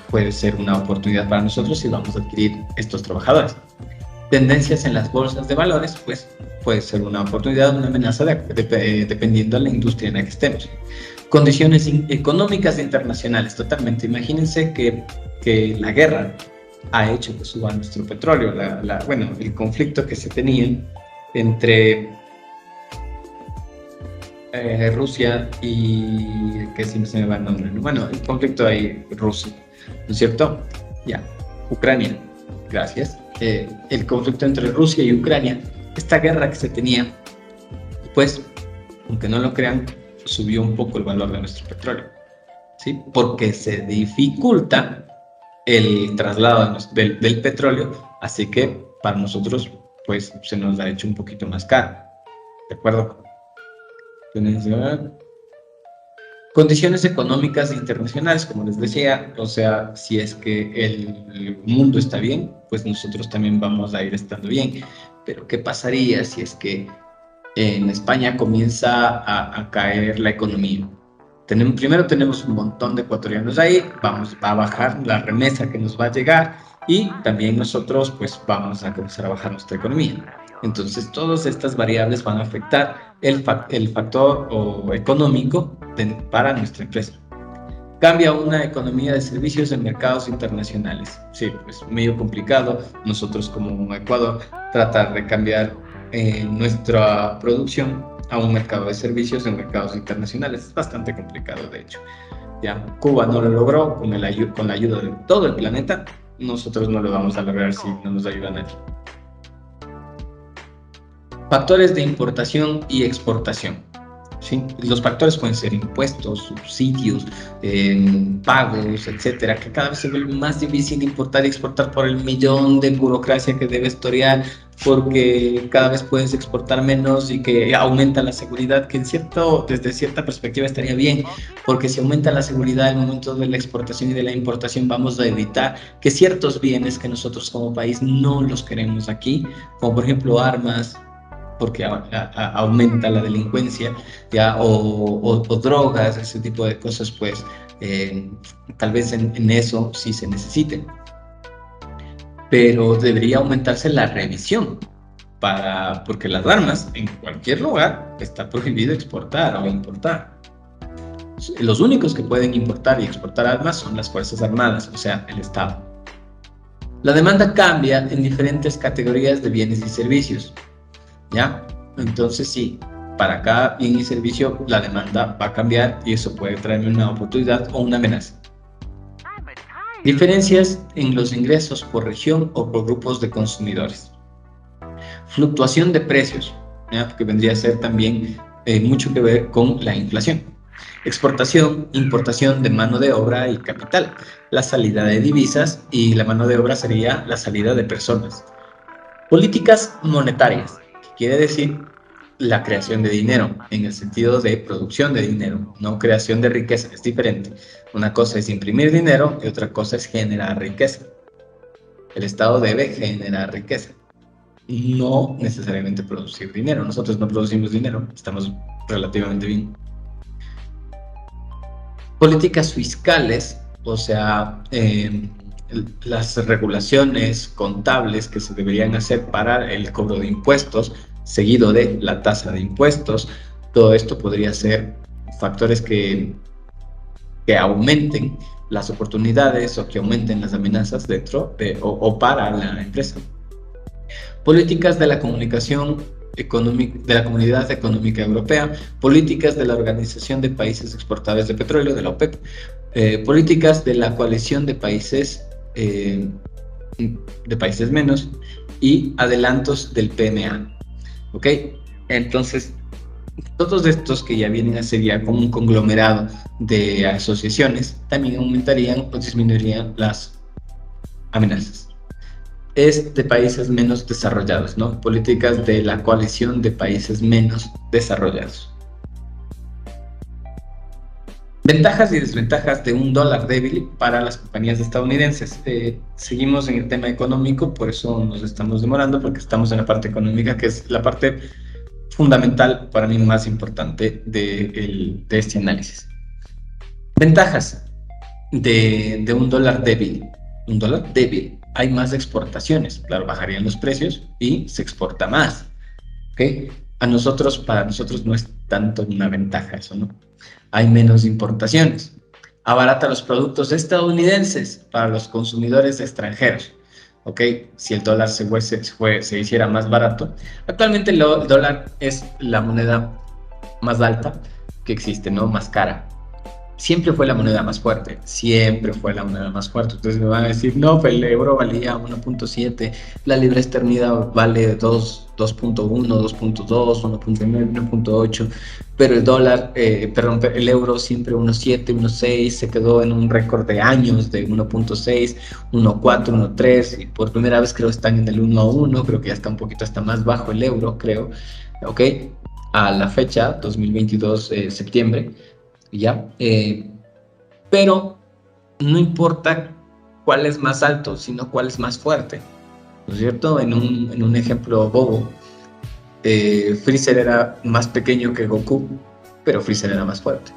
puede ser una oportunidad para nosotros si vamos a adquirir estos trabajadores. Tendencias en las bolsas de valores, pues puede ser una oportunidad o una amenaza dependiendo de la industria en la que estemos. Condiciones económicas internacionales, totalmente. Imagínense que la guerra ha hecho que suba nuestro petróleo, el conflicto que se tenía entre Rusia y, que siempre se me va el nombre, ¿no? Bueno, el conflicto ahí, Rusia, ¿no es cierto? Ya, Ucrania, gracias. El conflicto entre Rusia y Ucrania, esta guerra que se tenía, pues, aunque no lo crean, subió un poco el valor de nuestro petróleo, ¿sí? Porque se dificulta el traslado del petróleo, así que para nosotros, pues, se nos ha hecho un poquito más caro, ¿de acuerdo? Condiciones económicas internacionales, como les decía, o sea, si es que el mundo está bien, pues nosotros también vamos a ir estando bien. Pero ¿qué pasaría si es que en España comienza a caer la economía? Primero tenemos un montón de ecuatorianos ahí, va a bajar la remesa que nos va a llegar y también nosotros pues vamos a comenzar a bajar nuestra economía. Entonces todas estas variables van a afectar el factor económico para nuestra empresa. Cambia una economía de servicios en mercados internacionales. Sí, pues medio complicado. Nosotros como Ecuador tratar de cambiar nuestra producción a un mercado de servicios en mercados internacionales. Es bastante complicado, de hecho. Ya, Cuba no lo logró con la ayuda de todo el planeta. Nosotros no lo vamos a lograr si no nos ayuda nadie. Factores de importación y exportación. ¿Sí? Los factores pueden ser impuestos, subsidios, pagos, etcétera, que cada vez se vuelve más difícil importar y exportar por el millón de burocracia que debes torear, porque cada vez puedes exportar menos y que aumenta la seguridad, que desde cierta perspectiva estaría bien, porque si aumenta la seguridad en el momento de la exportación y de la importación, vamos a evitar que ciertos bienes que nosotros como país no los queremos aquí, como por ejemplo armas, porque aumenta la delincuencia, ya, o drogas, ese tipo de cosas, pues tal vez en eso sí se necesite. Pero debería aumentarse la revisión, porque las armas en cualquier lugar está prohibido exportar o importar. Los únicos que pueden importar y exportar armas son las Fuerzas Armadas, o sea, el Estado. La demanda cambia en diferentes categorías de bienes y servicios. ¿Ya? Entonces sí, para cada bien y servicio la demanda va a cambiar y eso puede traerme una oportunidad o una amenaza. Diferencias en los ingresos por región o por grupos de consumidores. Fluctuación de precios, ¿ya? Que vendría a ser también mucho que ver con la inflación. Exportación, importación de mano de obra y capital. La salida de divisas y la mano de obra sería la salida de personas. Políticas monetarias. Quiere decir la creación de dinero, en el sentido de producción de dinero, no creación de riqueza, es diferente. Una cosa es imprimir dinero y otra cosa es generar riqueza. El Estado debe generar riqueza, no necesariamente producir dinero. Nosotros no producimos dinero, estamos relativamente bien. Políticas fiscales, o sea, las regulaciones contables que se deberían hacer para el cobro de impuestos, seguido de la tasa de impuestos. Todo esto podría ser factores que aumenten las oportunidades o que aumenten las amenazas dentro o para la empresa. Políticas de la comunicación económica de la Comunidad Económica Europea, políticas de la Organización de Países Exportadores de Petróleo, de la OPEP, políticas de la coalición de países menos y adelantos del PMA. ¿Ok? Entonces, todos estos que ya vienen a ser ya como un conglomerado de asociaciones, también aumentarían o disminuirían las amenazas. Es de países menos desarrollados, ¿no? Políticas de la coalición de países menos desarrollados. Ventajas y desventajas de un dólar débil para las compañías estadounidenses. Seguimos en el tema económico, por eso nos estamos demorando, porque estamos en la parte económica, que es la parte fundamental, para mí más importante de este análisis. Ventajas de un dólar débil. Un dólar débil. Hay más exportaciones, claro, bajarían los precios y se exporta más. ¿Okay? Para nosotros no es tanto una ventaja eso, ¿no? Hay menos importaciones. Abarata los productos estadounidenses para los consumidores extranjeros. ¿Ok? Si el dólar se hiciera más barato. Actualmente el dólar es la moneda más alta que existe, ¿no? Más cara. siempre fue la moneda más fuerte, siempre fue la moneda más fuerte. Entonces me van a decir, no, pues el euro valía 1.7, la libra esterlina vale 2.1, 2.2, 1.9, 1.8, pero el dólar, el euro siempre 1.7, 1.6, se quedó en un récord de años de 1.6, 1.4, 1.3, y por primera vez creo están en el 1 a 1, creo que ya está un poquito hasta más bajo el euro, creo, ¿ok? A la fecha, 2022, septiembre. ¿Ya? Pero no importa cuál es más alto, sino cuál es más fuerte, ¿no es cierto? En un ejemplo bobo, Freezer era más pequeño que Goku, pero Freezer era más fuerte.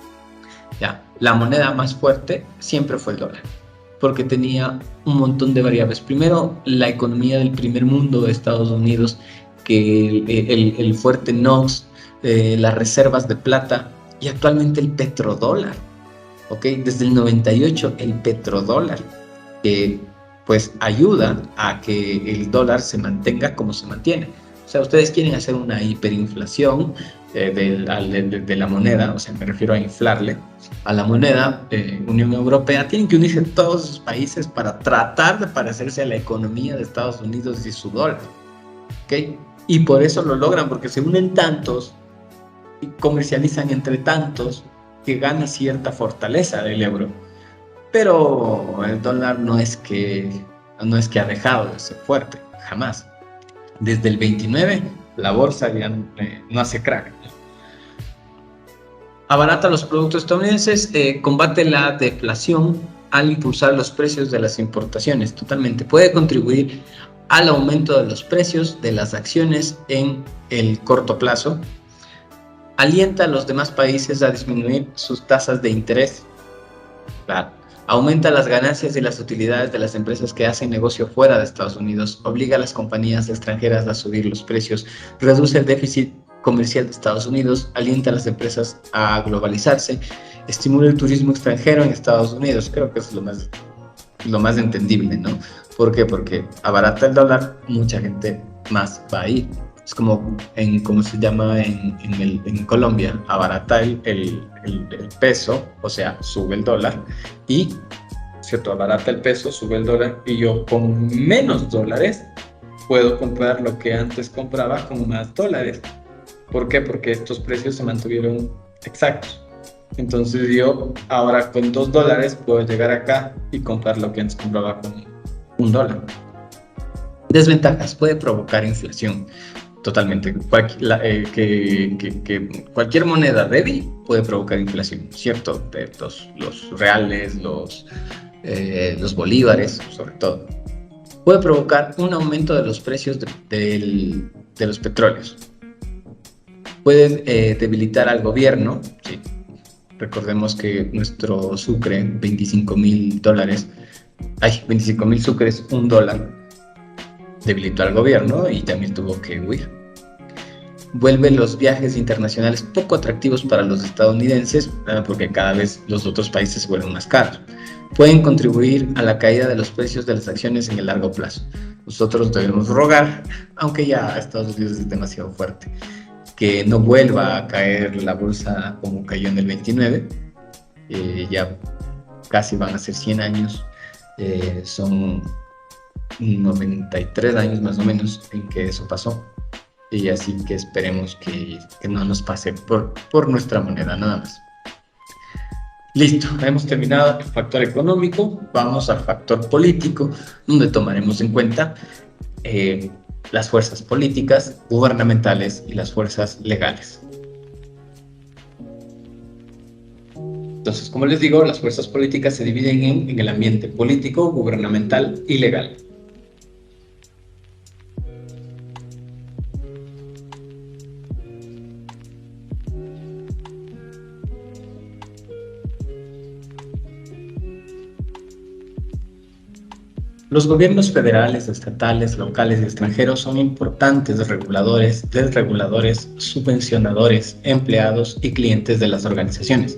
¿Ya? La moneda más fuerte siempre fue el dólar, porque tenía un montón de variables. Primero, la economía del primer mundo de Estados Unidos, que el fuerte NOx, las reservas de plata y actualmente el petrodólar. ¿Ok? Desde el 98 el petrodólar, que pues ayuda a que el dólar se mantenga como se mantiene. O sea, ustedes quieren hacer una hiperinflación de la moneda, o sea, me refiero a inflarle a la moneda Unión Europea, tienen que unirse todos los países para tratar de parecerse a la economía de Estados Unidos y su dólar. ¿Ok? Y por eso lo logran, porque se unen tantos y comercializan entre tantos que gana cierta fortaleza del euro. Pero el dólar no es que ha dejado de ser fuerte, jamás. Desde el 29 la bolsa ya no hace crack. Abarata los productos estadounidenses, combate la deflación al impulsar los precios de las importaciones. Totalmente. Puede contribuir al aumento de los precios de las acciones en el corto plazo. Alienta a los demás países a disminuir sus tasas de interés. Claro. Aumenta las ganancias y las utilidades de las empresas que hacen negocio fuera de Estados Unidos. Obliga a las compañías extranjeras a subir los precios. Reduce el déficit comercial de Estados Unidos. Alienta a las empresas a globalizarse. Estimula el turismo extranjero en Estados Unidos. Creo que es lo más entendible, ¿no? ¿Por qué? Porque abarata el dólar, mucha gente más va a ir. Es como ¿cómo se llama en Colombia? Abarata el peso, o sea, sube el dólar y, ¿cierto? Abarata el peso, sube el dólar y yo con menos dólares puedo comprar lo que antes compraba con más dólares. ¿Por qué? Porque estos precios se mantuvieron exactos. Entonces yo ahora con $2 puedo llegar acá y comprar lo que antes compraba con $1. Desventajas: puede provocar inflación. Totalmente. Cualquier moneda débil puede provocar inflación, ¿cierto? Los reales, los bolívares, sobre todo. Puede provocar un aumento de los precios de los petróleos. Puede debilitar al gobierno. Sí. Recordemos que nuestro sucre, $25,000, 25,000 sucres, $1, debilitó al gobierno y también tuvo que huir. Vuelve los viajes internacionales poco atractivos para los estadounidenses, porque cada vez los otros países se vuelven más caros. Pueden contribuir a la caída de los precios de las acciones en el largo plazo. Nosotros debemos rogar, aunque ya Estados Unidos es demasiado fuerte, que no vuelva a caer la bolsa como cayó en el 29. Ya casi van a ser 100 años. Son 93 años más o menos en que eso pasó, y así que esperemos que no nos pase por nuestra moneda, nada más. Listo, hemos terminado el factor económico. Vamos al factor político, donde tomaremos en cuenta las fuerzas políticas, gubernamentales y las fuerzas legales. Entonces, como les digo, las fuerzas políticas se dividen en el ambiente político, gubernamental y legal. Los gobiernos federales, estatales, locales y extranjeros son importantes reguladores, desreguladores, subvencionadores, empleados y clientes de las organizaciones.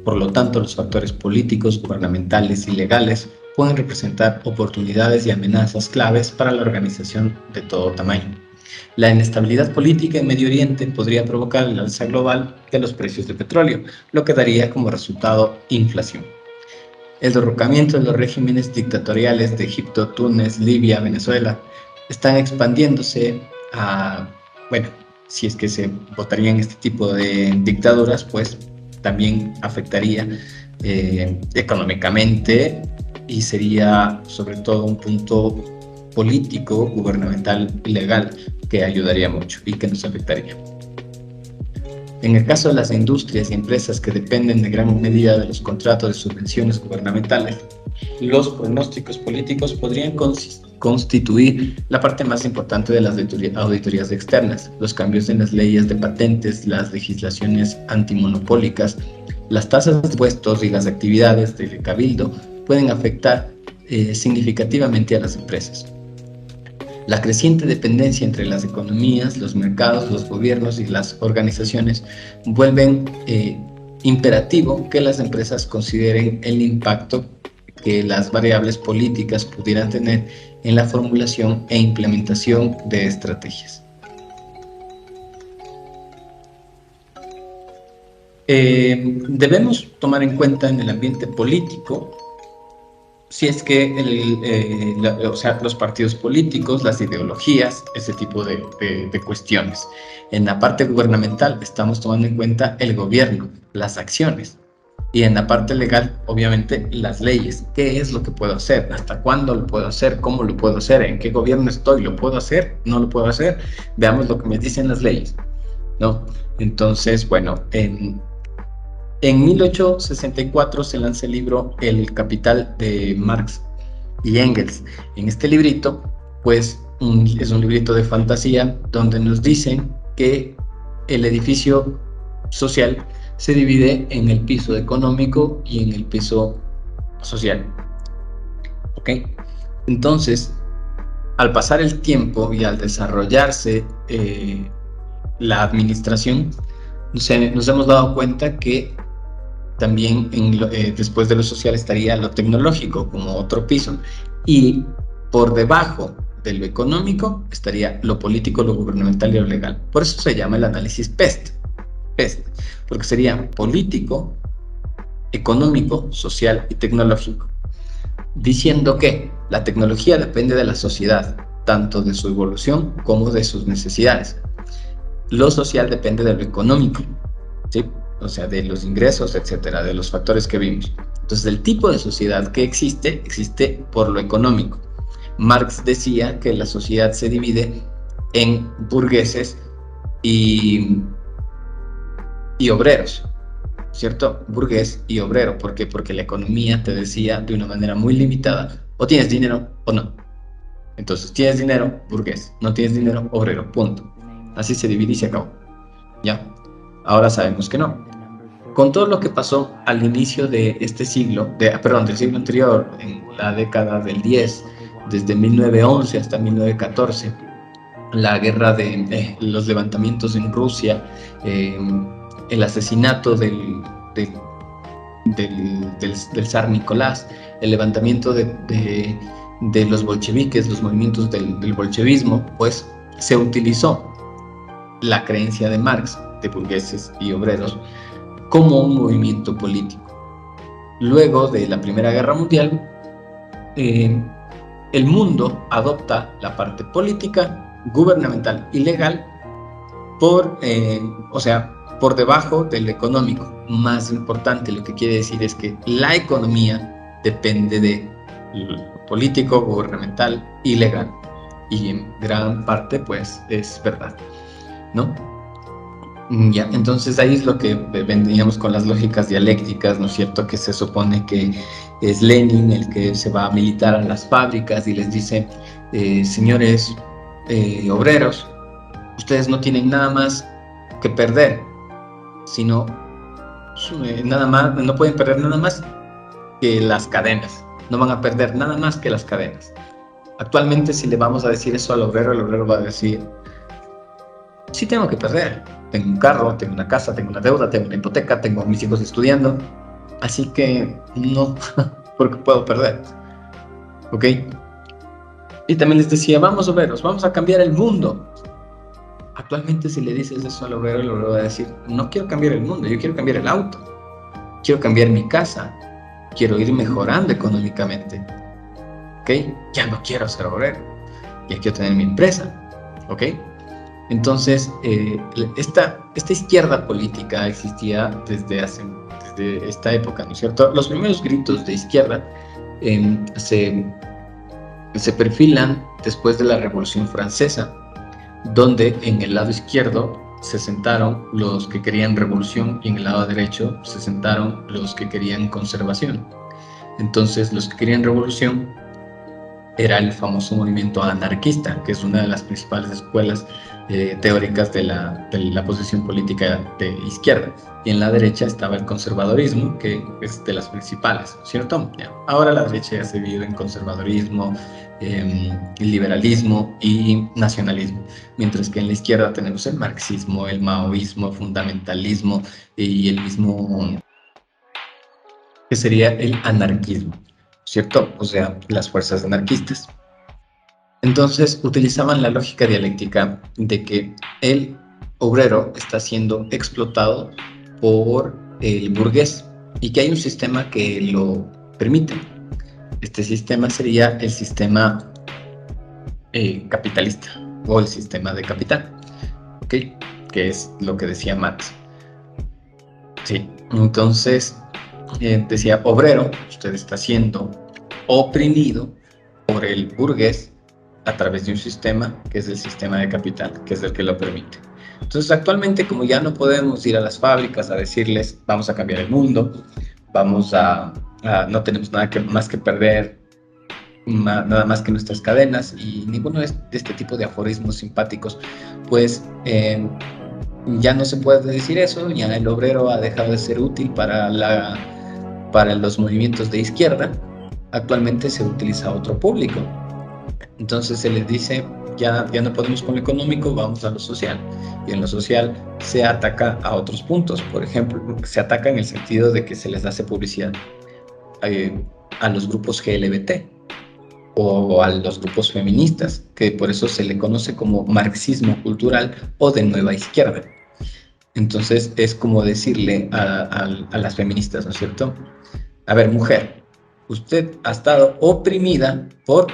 Por lo tanto, los factores políticos, gubernamentales y legales pueden representar oportunidades y amenazas claves para la organización de todo tamaño. La inestabilidad política en Medio Oriente podría provocar el alza global de los precios de petróleo, lo que daría como resultado inflación. El derrocamiento de los regímenes dictatoriales de Egipto, Túnez, Libia, Venezuela están expandiéndose a, bueno, si es que se votarían este tipo de dictaduras, pues también afectaría económicamente y sería sobre todo un punto político, gubernamental y legal que ayudaría mucho y que nos afectaría. En el caso de las industrias y empresas que dependen de gran medida de los contratos de subvenciones gubernamentales, los pronósticos políticos podrían constituir la parte más importante de las auditorías externas. Los cambios en las leyes de patentes, las legislaciones antimonopólicas, las tasas de impuestos y las actividades del cabildo pueden afectar significativamente a las empresas. La creciente dependencia entre las economías, los mercados, los gobiernos y las organizaciones vuelven imperativo que las empresas consideren el impacto que las variables políticas pudieran tener en la formulación e implementación de estrategias. Debemos tomar en cuenta en el ambiente político si es que los partidos políticos, las ideologías, ese tipo de cuestiones. En la parte gubernamental estamos tomando en cuenta el gobierno, las acciones. Y en la parte legal, obviamente, las leyes. ¿Qué es lo que puedo hacer? ¿Hasta cuándo lo puedo hacer? ¿Cómo lo puedo hacer? ¿En qué gobierno estoy? ¿Lo puedo hacer? ¿No lo puedo hacer? Veamos lo que me dicen las leyes, ¿no? Entonces, bueno, en 1864 se lanza el libro El Capital de Marx y Engels. En este librito, pues, es un librito de fantasía donde nos dicen que el edificio social se divide en el piso económico y en el piso social. ¿Ok? Entonces, al pasar el tiempo y al desarrollarse la administración, nos hemos dado cuenta que también después de lo social estaría lo tecnológico como otro piso, y por debajo de lo económico estaría lo político, lo gubernamental y lo legal. Por eso se llama el análisis PEST, porque sería político, económico, social y tecnológico, diciendo que la tecnología depende de la sociedad, tanto de su evolución como de sus necesidades. Lo social depende de lo económico, ¿sí? O sea, de los ingresos, etcétera, de los factores que vimos. Entonces, el tipo de sociedad que existe por lo económico. Marx decía que la sociedad se divide en burgueses y obreros, ¿cierto? Burgués y obrero. ¿Por qué? Porque la economía te decía de una manera muy limitada, o tienes dinero o no. Entonces, tienes dinero, burgués; no tienes dinero, obrero, punto. Así se divide y se acabó. ¿Ya? Ahora sabemos que no. Con todo lo que pasó al inicio de este siglo, del siglo anterior, en la década del 10, desde 1911 hasta 1914, la guerra de los levantamientos en Rusia, el asesinato del zar Nicolás, el levantamiento de los bolcheviques, los movimientos del bolchevismo, pues se utilizó la creencia de Marx, de burgueses y obreros, como un movimiento político. Luego de la Primera Guerra Mundial, el mundo adopta la parte política, gubernamental y legal por debajo del económico. Más importante, lo que quiere decir es que la economía depende de lo político, gubernamental y legal. Y en gran parte, pues, es verdad, ¿no? Ya, entonces ahí es lo que veníamos con las lógicas dialécticas, ¿no es cierto? Que se supone que es Lenin el que se va a militar a las fábricas y les dice, señores obreros, ustedes no tienen nada más que perder, sino nada más, no pueden perder nada más que las cadenas, no van a perder nada más que las cadenas. Actualmente, si le vamos a decir eso al obrero, el obrero va a decir, sí tengo que perder. Tengo un carro, tengo una casa, tengo una deuda, tengo una hipoteca, tengo a mis hijos estudiando. Así que no, porque puedo perder. ¿Ok? Y también les decía, vamos obreros, vamos a cambiar el mundo. Actualmente si le dices eso al obrero, el obrero va a decir, no quiero cambiar el mundo, yo quiero cambiar el auto, quiero cambiar mi casa, quiero ir mejorando económicamente, ¿ok? Ya no quiero ser obrero, ya quiero tener mi empresa, ¿ok? Entonces, esta izquierda política existía desde esta época, ¿no es cierto? Los primeros gritos de izquierda se perfilan después de la Revolución Francesa, donde en el lado izquierdo se sentaron los que querían revolución y en el lado derecho se sentaron los que querían conservación. Entonces, los que querían revolución era el famoso movimiento anarquista, que es una de las principales escuelas teóricas de la posición política de izquierda. Y en la derecha estaba el conservadorismo, que es de las principales, ¿cierto? Ahora la derecha ya se divide en conservadorismo, liberalismo y nacionalismo, mientras que en la izquierda tenemos el marxismo, el maoísmo, el fundamentalismo y el mismo que sería el anarquismo, ¿cierto? O sea, las fuerzas anarquistas. Entonces utilizaban la lógica dialéctica de que el obrero está siendo explotado por el burgués y que hay un sistema que lo permite. Este sistema sería el sistema capitalista o el sistema de capital, ¿ok? Que es lo que decía Marx. Sí, entonces decía, obrero, usted está siendo oprimido por el burgués a través de un sistema que es el sistema de capital, que es el que lo permite. Entonces, actualmente, como ya no podemos ir a las fábricas a decirles, vamos a cambiar el mundo, no tenemos nada más que perder, nada más que nuestras cadenas y ninguno de este tipo de aforismos simpáticos, pues ya no se puede decir eso, ya el obrero ha dejado de ser útil para los movimientos de izquierda. Actualmente se utiliza otro público. Entonces se les dice, ya no podemos con lo económico, vamos a lo social. Y en lo social se ataca a otros puntos. Por ejemplo, se ataca en el sentido de que se les hace publicidad a los grupos LGBT o a los grupos feministas, que por eso se le conoce como marxismo cultural o de nueva izquierda. Entonces es como decirle a las feministas, ¿no es cierto? A ver, mujer, usted ha estado oprimida por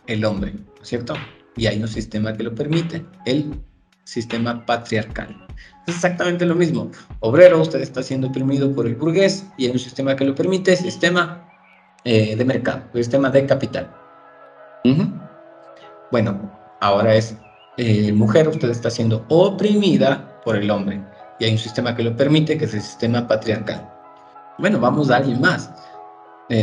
el hombre, ¿no es cierto? Y hay un sistema que lo permite, el sistema patriarcal. Es exactamente lo mismo. Obrero, usted está siendo oprimido por el burgués y hay un sistema que lo permite, sistema de mercado, sistema de capital. Bueno, ahora es mujer, usted está siendo oprimida por el hombre y hay un sistema que lo permite, que es el sistema patriarcal. Bueno, vamos a alguien más.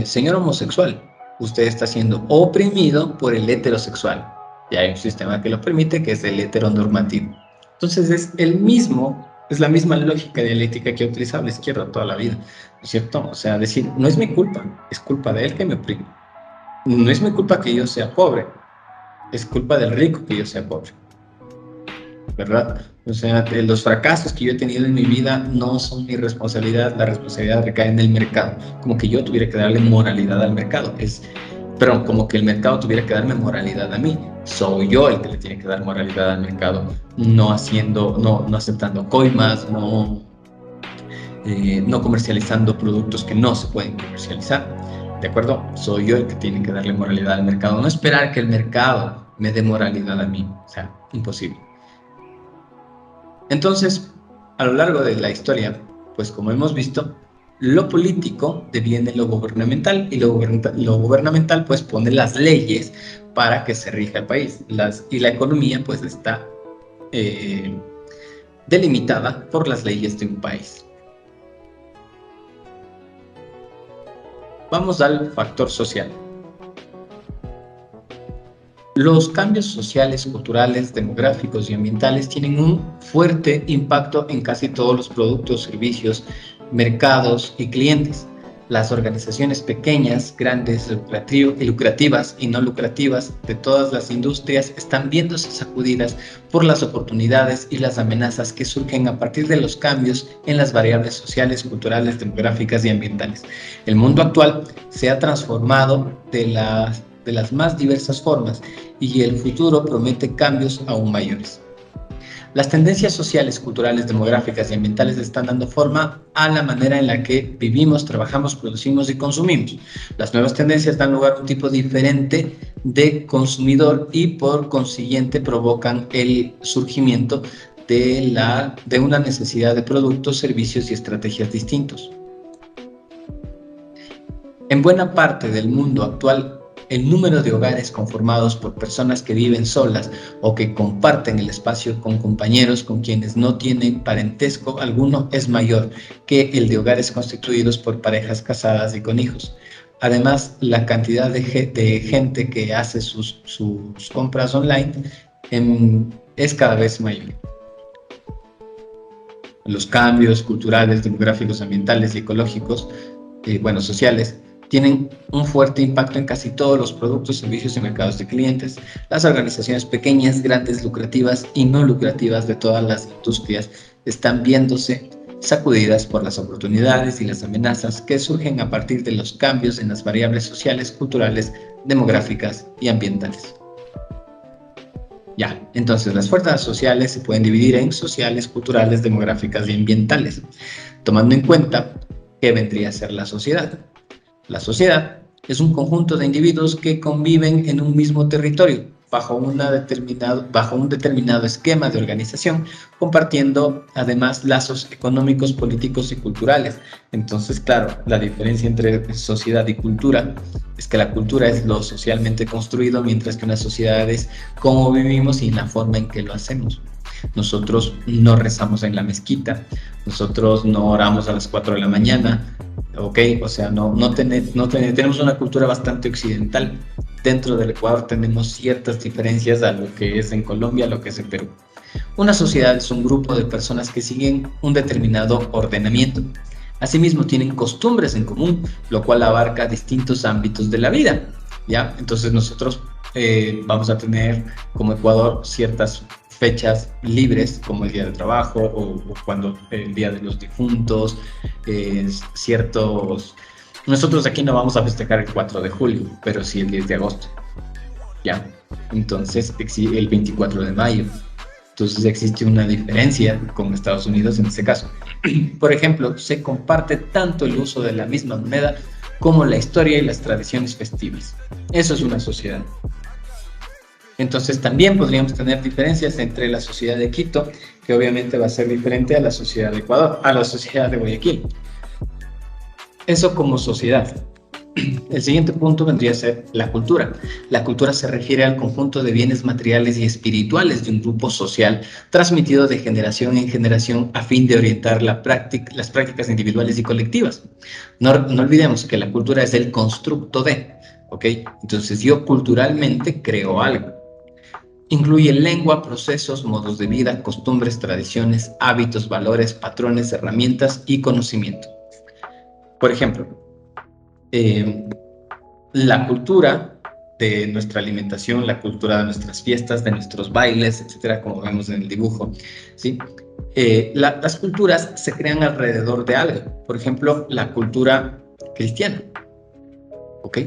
Señor homosexual, usted está siendo oprimido por el heterosexual y hay un sistema que lo permite, que es el heteronormativo. Entonces es la misma lógica dialéctica que ha utilizado la izquierda toda la vida, ¿no es cierto? O sea, decir, no es mi culpa, es culpa de él que me oprime. No es mi culpa que yo sea pobre, es culpa del rico que yo sea pobre, ¿verdad? O sea, los fracasos que yo he tenido en mi vida no son mi responsabilidad, la responsabilidad recae en el mercado, como que yo tuviera que darle moralidad al mercado, pero como que el mercado tuviera que darme moralidad a mí, soy yo el que le tiene que dar moralidad al mercado, no aceptando coimas, no comercializando productos que no se pueden comercializar, ¿de acuerdo? Soy yo el que tiene que darle moralidad al mercado, no esperar que el mercado me dé moralidad a mí, o sea, imposible. Entonces, a lo largo de la historia, pues como hemos visto, lo político deviene lo gubernamental y lo gubernamental pues pone las leyes para que se rija el país y la economía pues está delimitada por las leyes de un país. Vamos al factor social. Los cambios sociales, culturales, demográficos y ambientales tienen un fuerte impacto en casi todos los productos, servicios, mercados y clientes. Las organizaciones pequeñas, grandes, lucrativas y no lucrativas de todas las industrias están viéndose sacudidas por las oportunidades y las amenazas que surgen a partir de los cambios en las variables sociales, culturales, demográficas y ambientales. El mundo actual se ha transformado de las más diversas formas y el futuro promete cambios aún mayores. Las tendencias sociales, culturales, demográficas y ambientales están dando forma a la manera en la que vivimos, trabajamos, producimos y consumimos. Las nuevas tendencias dan lugar a un tipo diferente de consumidor y por consiguiente provocan el surgimiento de una necesidad de productos, servicios y estrategias distintos. En buena parte del mundo actual, el número de hogares conformados por personas que viven solas o que comparten el espacio con compañeros con quienes no tienen parentesco alguno es mayor que el de hogares constituidos por parejas casadas y con hijos. Además, la cantidad de gente que hace sus compras online es cada vez mayor. Los cambios culturales, demográficos, ambientales y ecológicos, sociales, tienen un fuerte impacto en casi todos los productos, servicios y mercados de clientes. Las organizaciones pequeñas, grandes, lucrativas y no lucrativas de todas las industrias están viéndose sacudidas por las oportunidades y las amenazas que surgen a partir de los cambios en las variables sociales, culturales, demográficas y ambientales. Ya, entonces las fuerzas sociales se pueden dividir en sociales, culturales, demográficas y ambientales, tomando en cuenta qué vendría a ser la sociedad. La sociedad es un conjunto de individuos que conviven en un mismo territorio, bajo un determinado esquema de organización, compartiendo además lazos económicos, políticos y culturales. Entonces, claro, la diferencia entre sociedad y cultura es que la cultura es lo socialmente construido, mientras que una sociedad es cómo vivimos y la forma en que lo hacemos. Nosotros no rezamos en la mezquita, nosotros no oramos a las 4 de la mañana, ¿ok? O sea, tenemos una cultura bastante occidental. Dentro del Ecuador tenemos ciertas diferencias a lo que es en Colombia, a lo que es en Perú. Una sociedad es un grupo de personas que siguen un determinado ordenamiento. Asimismo, tienen costumbres en común, lo cual abarca distintos ámbitos de la vida, ¿ya? Entonces nosotros vamos a tener como Ecuador ciertas fechas libres, como el Día del Trabajo o cuando el Día de los Difuntos, Nosotros aquí no vamos a festejar el 4 de julio, pero sí el 10 de agosto, ¿ya? Entonces, el 24 de mayo. Entonces existe una diferencia con Estados Unidos en este caso. Por ejemplo, se comparte tanto el uso de la misma moneda como la historia y las tradiciones festivas. Eso es una sociedad. Entonces también podríamos tener diferencias entre la sociedad de Quito, que obviamente va a ser diferente a la sociedad de Ecuador, a la sociedad de Guayaquil. Eso como sociedad. El siguiente punto vendría a ser la cultura. La cultura se refiere al conjunto de bienes materiales y espirituales de un grupo social transmitido de generación en generación a fin de orientar las prácticas individuales y colectivas. No olvidemos que la cultura es el constructo de, ¿ok? Entonces yo culturalmente creo algo. Incluye lengua, procesos, modos de vida, costumbres, tradiciones, hábitos, valores, patrones, herramientas y conocimiento. Por ejemplo, la cultura de nuestra alimentación, la cultura de nuestras fiestas, de nuestros bailes, etcétera, como vemos en el dibujo, ¿sí? Las culturas se crean alrededor de algo. Por ejemplo, la cultura cristiana, ¿ok?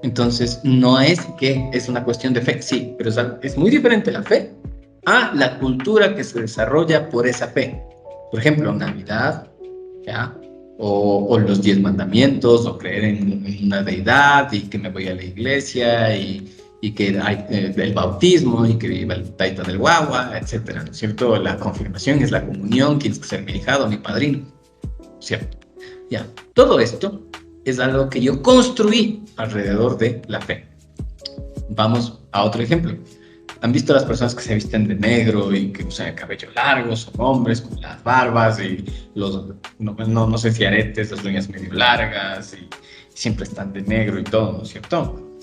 Entonces, no es que es una cuestión de fe, sí, pero es muy diferente la fe a la cultura que se desarrolla por esa fe. Por ejemplo, Navidad, ¿ya? O los 10 mandamientos, o creer en una deidad, y que me voy a la iglesia, y que hay el bautismo, y que viva el taita del guagua, etcétera, ¿no es cierto? La confirmación es la comunión, tienes que ser mi hijado, mi padrino, ¿cierto? Ya, todo esto es algo que yo construí alrededor de la fe. Vamos a otro ejemplo. ¿Han visto las personas que se visten de negro y que usan el cabello largo? Son hombres con las barbas y no sé si aretes, las uñas medio largas y siempre están de negro y todo, ¿no es cierto?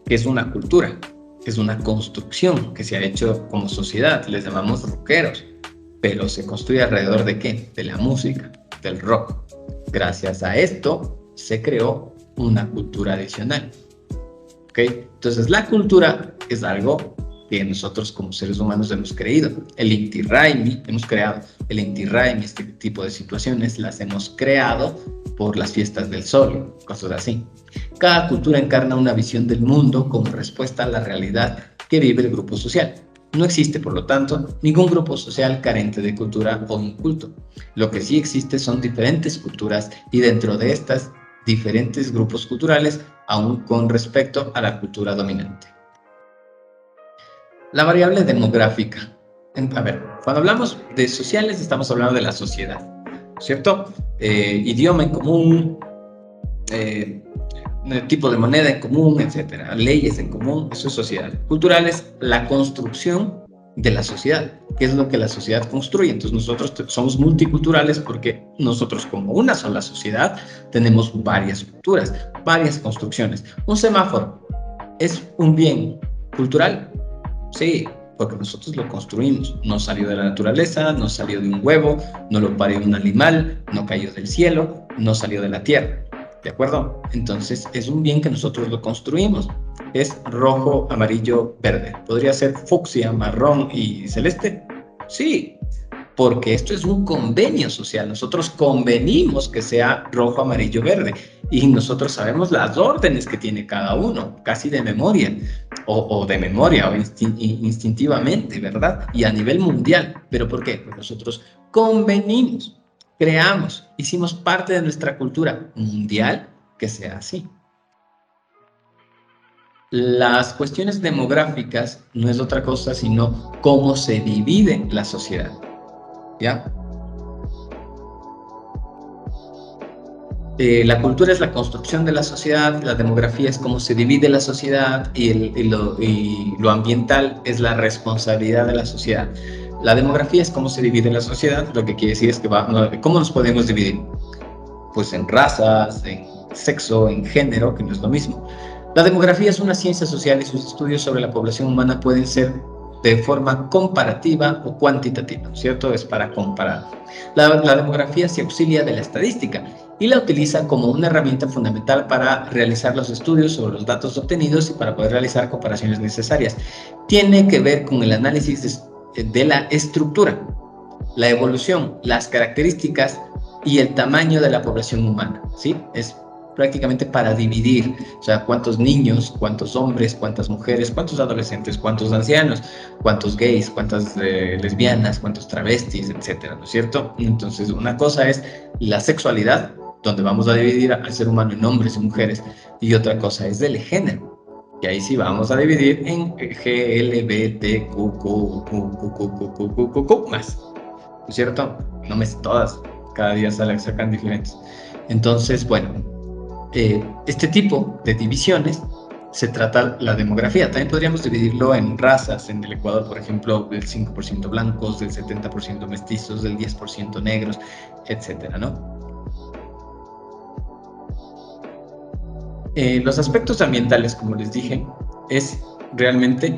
Que es una cultura, es una construcción que se ha hecho como sociedad. Les llamamos rockeros, pero se construye alrededor ¿de qué? De la música, del rock. Gracias a esto se creó una cultura adicional. ¿Ok? Entonces la cultura es algo que nosotros como seres humanos hemos creído. El Inti Raymi, este tipo de situaciones las hemos creado por las fiestas del sol, cosas así. Cada cultura encarna una visión del mundo como respuesta a la realidad que vive el grupo social. No existe, por lo tanto, ningún grupo social carente de cultura o inculto. Lo que sí existe son diferentes culturas y dentro de estas diferentes grupos culturales, aún con respecto a la cultura dominante. La variable demográfica. A ver, cuando hablamos de sociales estamos hablando de la sociedad, ¿cierto? Idioma en común, tipo de moneda en común, etcétera, leyes en común, eso es sociedad. Cultural es la construcción de la sociedad, que es lo que la sociedad construye. Entonces nosotros somos multiculturales porque nosotros como una sola sociedad tenemos varias culturas, varias construcciones. Un semáforo es un bien cultural, sí, porque nosotros lo construimos. No salió de la naturaleza, no salió de un huevo, no lo parió un animal, no cayó del cielo, no salió de la tierra. ¿De acuerdo? Entonces es un bien que nosotros lo construimos. Es rojo, amarillo, verde. ¿Podría ser fucsia, marrón y celeste? Sí, porque esto es un convenio social. Nosotros convenimos que sea rojo, amarillo, verde. Y nosotros sabemos las órdenes que tiene cada uno, casi de memoria, o de memoria, o instintivamente, ¿verdad? Y a nivel mundial. ¿Pero por qué? Porque nosotros convenimos. Creamos, hicimos parte de nuestra cultura mundial que sea así. Las cuestiones demográficas no es otra cosa sino cómo se divide la sociedad, ¿ya? La cultura es la construcción de la sociedad, la demografía es cómo se divide la sociedad y lo ambiental es la responsabilidad de la sociedad. La demografía es cómo se divide la sociedad, lo que quiere decir es que ¿cómo nos podemos dividir? Pues en razas, en sexo, en género, que no es lo mismo. La demografía es una ciencia social y sus estudios sobre la población humana pueden ser de forma comparativa o cuantitativa, ¿cierto? Es para comparar. La demografía se auxilia de la estadística y la utiliza como una herramienta fundamental para realizar los estudios sobre los datos obtenidos y para poder realizar comparaciones necesarias. Tiene que ver con el análisis de la estructura, la evolución, las características y el tamaño de la población humana, ¿sí? Es prácticamente para dividir, o sea, cuántos niños, cuántos hombres, cuántas mujeres, cuántos adolescentes, cuántos ancianos, cuántos gays, cuántas lesbianas, cuántos travestis, etcétera, ¿no es cierto? Entonces, una cosa es la sexualidad, donde vamos a dividir al ser humano en hombres y mujeres, y otra cosa es el género. Y ahí sí vamos a dividir en G, L, B, T, Q, Q, Q, Q, Q, Q, Q, Q, Q, Q, más. ¿No es cierto? No me sé todas. Cada día sacan diferentes. Entonces, bueno, este tipo de divisiones se trata la demografía. También podríamos dividirlo en razas. En el Ecuador, por ejemplo, del 5% blancos, del 70% mestizos, del 10% negros, etcétera, ¿no? Los aspectos ambientales, como les dije, es realmente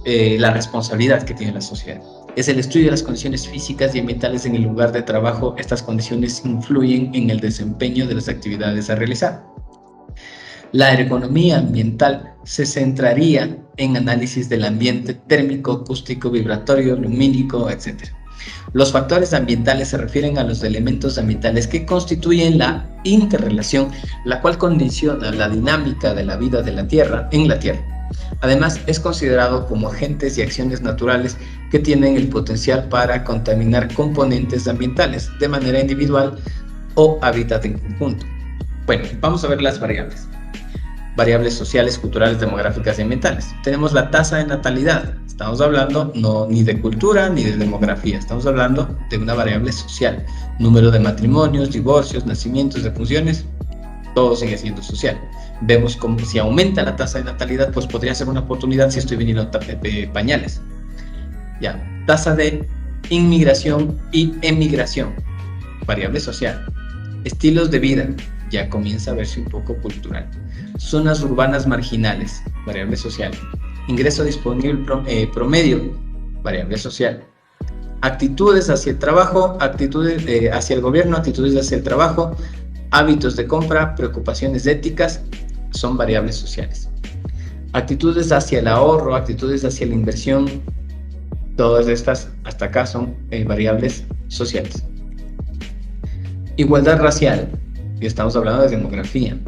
la responsabilidad que tiene la sociedad. Es el estudio de las condiciones físicas y ambientales en el lugar de trabajo. Estas condiciones influyen en el desempeño de las actividades a realizar. La ergonomía ambiental se centraría en análisis del ambiente térmico, acústico, vibratorio, lumínico, etc. Los factores ambientales se refieren a los elementos ambientales que constituyen la interrelación, la cual condiciona la dinámica de la vida de la Tierra en la Tierra. Además, es considerado como agentes y acciones naturales que tienen el potencial para contaminar componentes ambientales de manera individual o hábitat en conjunto. Bueno, vamos a ver las variables. Variables sociales, culturales, demográficas y ambientales. Tenemos la tasa de natalidad. Estamos hablando no ni de cultura ni de demografía. Estamos hablando de una variable social. Número de matrimonios, divorcios, nacimientos, defunciones, todo sigue siendo social. Vemos como si aumenta la tasa de natalidad, pues podría ser una oportunidad si estoy vendiendo pañales. Ya, tasa de inmigración y emigración, variable social. Estilos de vida, ya comienza a verse un poco cultural. Zonas urbanas marginales, variable social. Ingreso disponible promedio, variable social. Actitudes hacia el trabajo, actitudes hacia el gobierno, actitudes hacia el trabajo, hábitos de compra, preocupaciones éticas, son variables sociales. Actitudes hacia el ahorro, actitudes hacia la inversión, todas estas hasta acá son variables sociales. Igualdad racial, y estamos hablando de demografía.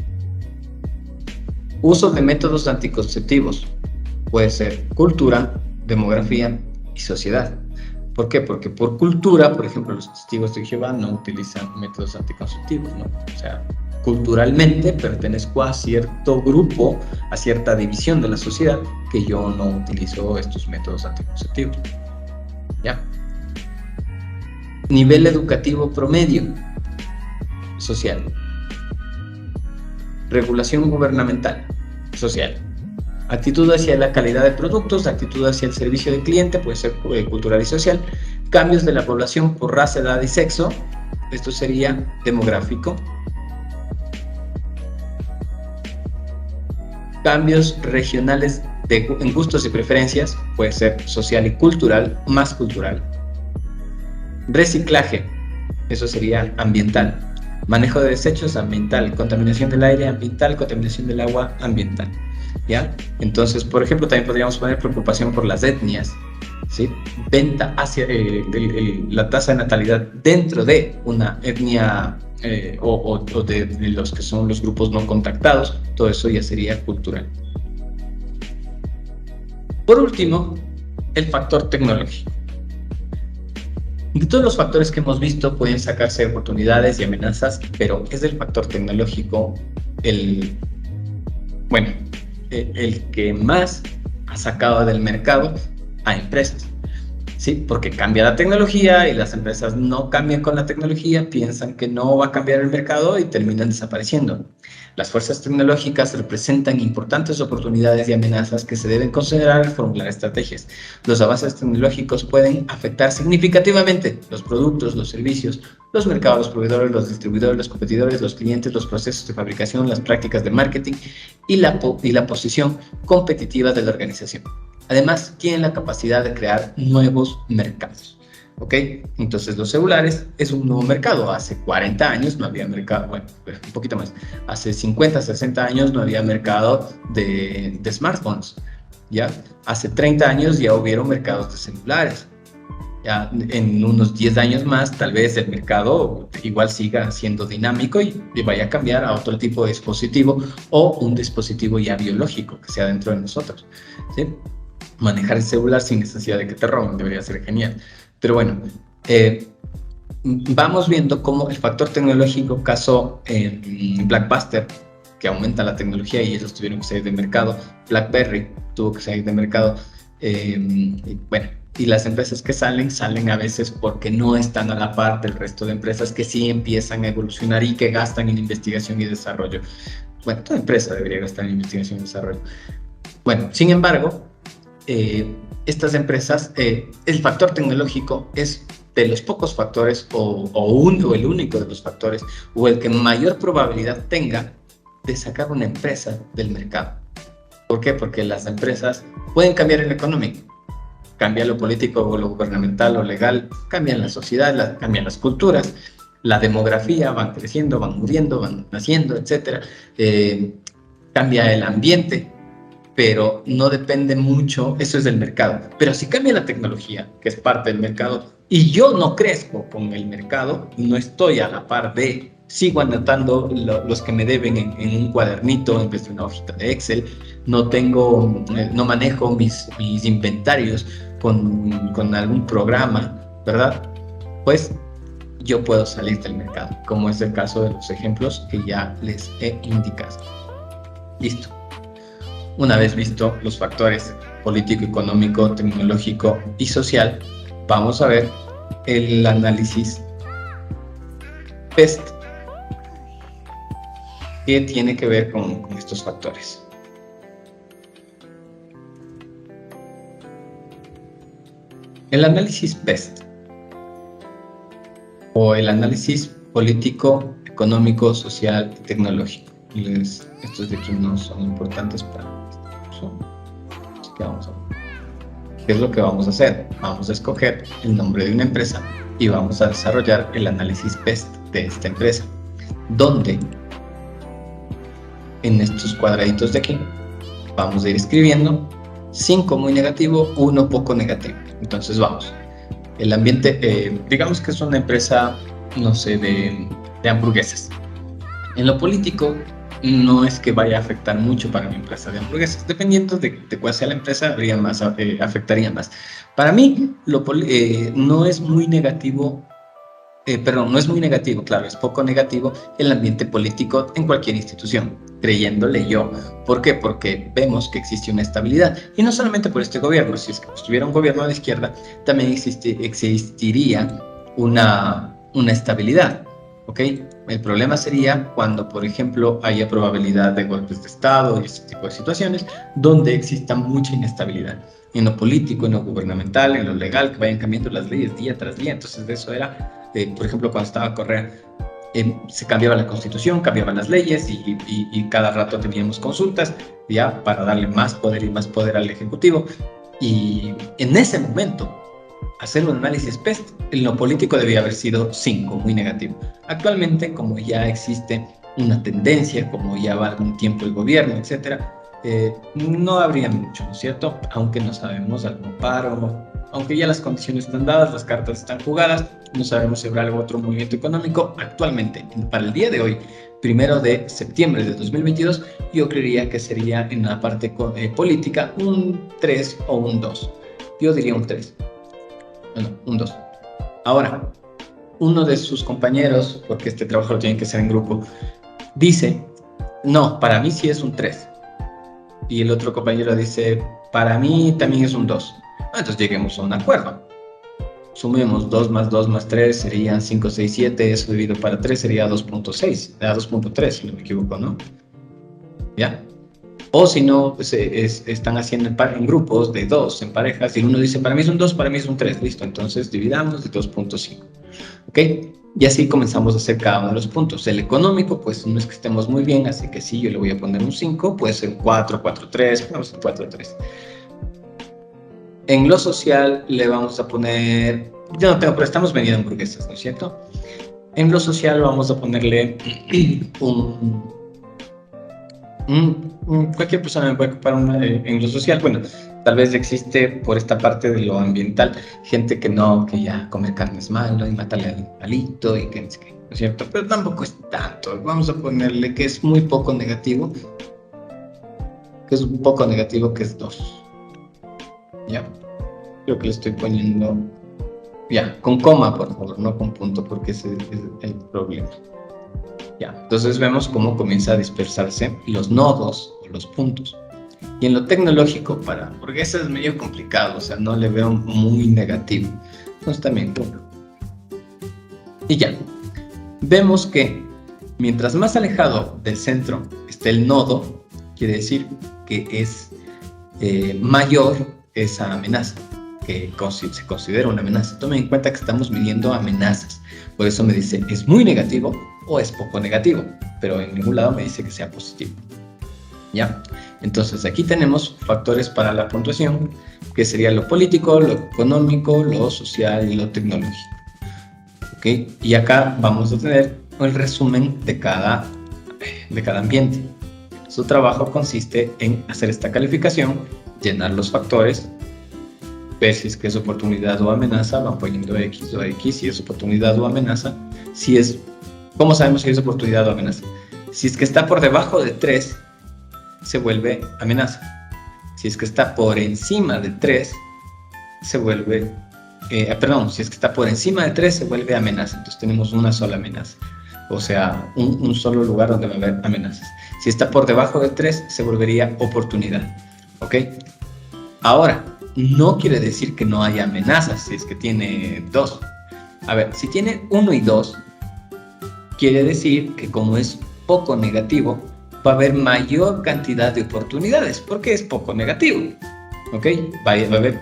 Uso de métodos anticonceptivos, puede ser cultura demografía y sociedad. ¿Por qué? Porque por cultura, por ejemplo, los testigos de Jehová no utilizan métodos anticonceptivos, ¿no? O sea, culturalmente pertenezco a cierto grupo, a cierta división de la sociedad, que yo no utilizo estos métodos anticonceptivos. ¿Ya? Nivel educativo promedio social. Regulación gubernamental social. Actitud hacia la calidad de productos, actitud hacia el servicio del cliente, puede ser cultural y social. Cambios de la población por raza, edad y sexo. Esto sería demográfico. Cambios regionales en gustos y preferencias, puede ser social y cultural, más cultural. Reciclaje, eso sería ambiental. Manejo de desechos, ambiental. Contaminación del aire, ambiental. Contaminación del agua, ambiental. ¿Ya? Entonces, por ejemplo, también podríamos poner preocupación por las etnias, ¿sí? Venta hacia la tasa de natalidad dentro de una etnia o de los que son los grupos no contactados. Todo eso ya sería cultural. Por último, el factor tecnológico. De todos los factores que hemos visto pueden sacarse oportunidades y amenazas, pero es el factor tecnológico el que más ha sacado del mercado a empresas, ¿sí? Porque cambia la tecnología y las empresas no cambian con la tecnología, piensan que no va a cambiar el mercado y terminan desapareciendo. Las fuerzas tecnológicas representan importantes oportunidades y amenazas que se deben considerar al formular estrategias. Los avances tecnológicos pueden afectar significativamente los productos, los servicios, los mercados, los proveedores, los distribuidores, los competidores, los clientes, los procesos de fabricación, las prácticas de marketing y la posición competitiva de la organización. Además, tienen la capacidad de crear nuevos mercados. ¿Ok? Entonces los celulares es un nuevo mercado. Hace 40 años no había mercado, bueno, un poquito más. Hace 50, 60 años no había mercado de smartphones. ¿Ya? Hace 30 años ya hubieron mercados de celulares. Ya en unos 10 años más, tal vez el mercado igual siga siendo dinámico y vaya a cambiar a otro tipo de dispositivo o un dispositivo ya biológico que sea dentro de nosotros, ¿sí? Manejar el celular sin necesidad de que te roben debería ser genial. Pero bueno, vamos viendo cómo el factor tecnológico causó Blockbuster, que aumenta la tecnología y ellos tuvieron que salir de mercado. BlackBerry tuvo que salir de mercado. Y las empresas que salen a veces porque no están a la par del resto de empresas que sí empiezan a evolucionar y que gastan en investigación y desarrollo. Bueno, toda empresa debería gastar en investigación y desarrollo. Bueno, sin embargo, estas empresas, el factor tecnológico es de los pocos factores o el único de los factores o el que mayor probabilidad tenga de sacar una empresa del mercado. ¿Por qué? Porque las empresas pueden cambiar el económico, cambia lo político o lo gubernamental o legal, cambian la sociedad, cambian las culturas, la demografía, van creciendo, van muriendo, van naciendo, etc. Cambia el ambiente, pero no depende mucho, eso es del mercado. Pero si cambia la tecnología, que es parte del mercado, y yo no crezco con el mercado, no estoy a la par de, sigo anotando los que me deben en un cuadernito en vez de una hojita de Excel, no manejo mis inventarios con algún programa, ¿verdad? Pues yo puedo salir del mercado, como es el caso de los ejemplos que ya les he indicado. Listo. Una vez visto los factores político, económico, tecnológico y social, vamos a ver el análisis PEST, que tiene que ver con estos factores. El análisis PEST, o el análisis político, económico, social y tecnológico. Estos de aquí no son importantes para nosotros. ¿Qué vamos a ver? ¿Qué es lo que vamos a hacer? Vamos a escoger el nombre de una empresa y vamos a desarrollar el análisis PEST de esta empresa, donde en estos cuadraditos de aquí vamos a ir escribiendo 5 muy negativo, 1 poco negativo. Entonces vamos. El ambiente, digamos que es una empresa, no sé, de hamburguesas. En lo político no es que vaya a afectar mucho para mi empresa de hamburguesas. Dependiendo de cuál sea la empresa, afectaría más. Para mí, no es muy negativo. Perdón, no es muy negativo, claro, es poco negativo el ambiente político en cualquier institución, creyéndole yo. ¿Por qué? Porque vemos que existe una estabilidad. Y no solamente por este gobierno, si es que estuviera un gobierno de la izquierda, también existiría una estabilidad. ¿Ok? El problema sería cuando, por ejemplo, haya probabilidad de golpes de Estado y este tipo de situaciones donde exista mucha inestabilidad en lo político, en lo gubernamental, en lo legal, que vayan cambiando las leyes día tras día. Entonces, de eso era, por ejemplo, cuando estaba Correa, se cambiaba la constitución, cambiaban las leyes y cada rato teníamos consultas ya para darle más poder y más poder al Ejecutivo. Y en ese momento, hacer un análisis PEST, en lo político debía haber sido 5, muy negativo. Actualmente, como ya existe una tendencia, como ya va algún tiempo el gobierno, etcétera, no habría mucho, ¿no es cierto? Aunque no sabemos algún paro, aunque ya las condiciones están dadas, las cartas están jugadas, no sabemos si habrá algún otro movimiento económico. Actualmente, para el día de hoy, 1 de septiembre de 2022, yo creería que sería en la parte política un 3 o un 2. Yo diría un 3. Bueno, un 2. Ahora, uno de sus compañeros, porque este trabajo lo tienen que hacer en grupo, dice, no, para mí sí es un 3. Y el otro compañero dice, para mí también es un 2. Entonces lleguemos a un acuerdo. Sumemos 2 más 2 más 3 serían 5, 6, 7. Eso dividido para 3 sería 2.6. 2.3, si no me equivoco, ¿no? ¿Ya? O si no, pues, están haciendo en grupos de 2, en parejas, y uno dice, para mí es un 2, para mí es un 3, listo, entonces dividamos de 2.5, ¿ok? Y así comenzamos a hacer cada uno de los puntos. El económico, pues no es que estemos muy bien, así que sí, yo le voy a poner un 5, puede ser un 4, 4, 3, vamos a 4, 3. En lo social le vamos a poner, yo no tengo, pero estamos vendiendo hamburguesas, ¿no es cierto? En lo social vamos a ponerle cualquier persona me puede ocupar en lo social. Bueno, tal vez existe por esta parte de lo ambiental gente que ya comer carne es malo y matarle al animalito y que no sé qué, ¿no es cierto? Pero tampoco es tanto. Vamos a ponerle que es muy poco negativo, que es un poco negativo, que es 2. Ya, creo que le estoy poniendo, ya, con coma, por favor, no con punto, porque ese es el problema. Ya, entonces vemos cómo comienza a dispersarse los nodos o los puntos. Y en lo tecnológico, para hamburguesas es medio complicado, o sea, no le veo muy negativo. Entonces también 1. Y ya, vemos que mientras más alejado del centro esté el nodo, quiere decir que es mayor esa amenaza, que se considera una amenaza. Tomen en cuenta que estamos midiendo amenazas. Por eso me dice, ¿es muy negativo o es poco negativo? Pero en ningún lado me dice que sea positivo. ¿Ya? Entonces aquí tenemos factores para la puntuación, que sería lo político, lo económico, lo social y lo tecnológico. ¿Ok? Y acá vamos a tener el resumen de cada ambiente. Su trabajo consiste en hacer esta calificación, llenar los factores, ver si es que es oportunidad o amenaza, van poniendo X o X, si es oportunidad o amenaza. ¿Cómo sabemos si es oportunidad o amenaza? Si es que está por debajo de 3, se vuelve amenaza. Si es que está por encima de 3, se vuelve, si es que está por encima de 3, se vuelve amenaza. Entonces tenemos una sola amenaza. O sea, un solo lugar donde va a haber amenazas. Si está por debajo de 3, se volvería oportunidad. ¿Ok? Ahora, no quiere decir que no haya amenazas si es que tiene 2. A ver, si tiene 1 y 2, quiere decir que como es poco negativo, va a haber mayor cantidad de oportunidades, porque es poco negativo. ¿Ok? Va a haber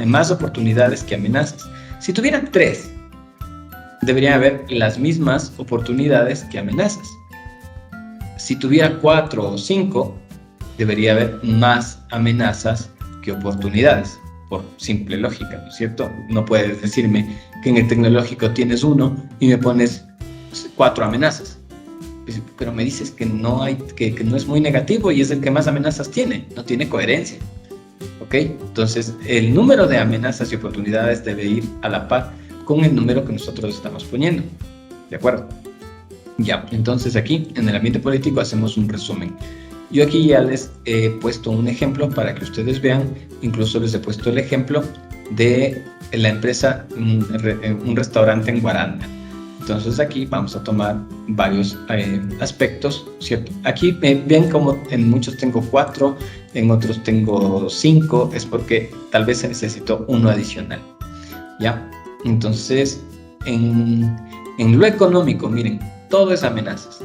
más oportunidades que amenazas. Si tuviera 3, debería haber las mismas oportunidades que amenazas. Si tuviera 4 o 5, debería haber más amenazas que oportunidades, por simple lógica, ¿no es cierto? No puedes decirme que en el tecnológico tienes 1 y me pones 4 amenazas. Pero me dices que no es muy negativo y es el que más amenazas tiene. No tiene coherencia. ¿Ok? Entonces, el número de amenazas y oportunidades debe ir a la par con el número que nosotros estamos poniendo. ¿De acuerdo? Ya, entonces aquí en el ambiente político hacemos un resumen. Yo aquí ya les he puesto un ejemplo para que ustedes vean, incluso les he puesto el ejemplo de la empresa, un restaurante en Guaranda. Entonces aquí vamos a tomar varios aspectos, ¿cierto? Aquí ven como en muchos tengo 4, en otros tengo 5, es porque tal vez se necesitó uno adicional, ¿ya? Entonces, en lo económico, miren, todo es amenazas,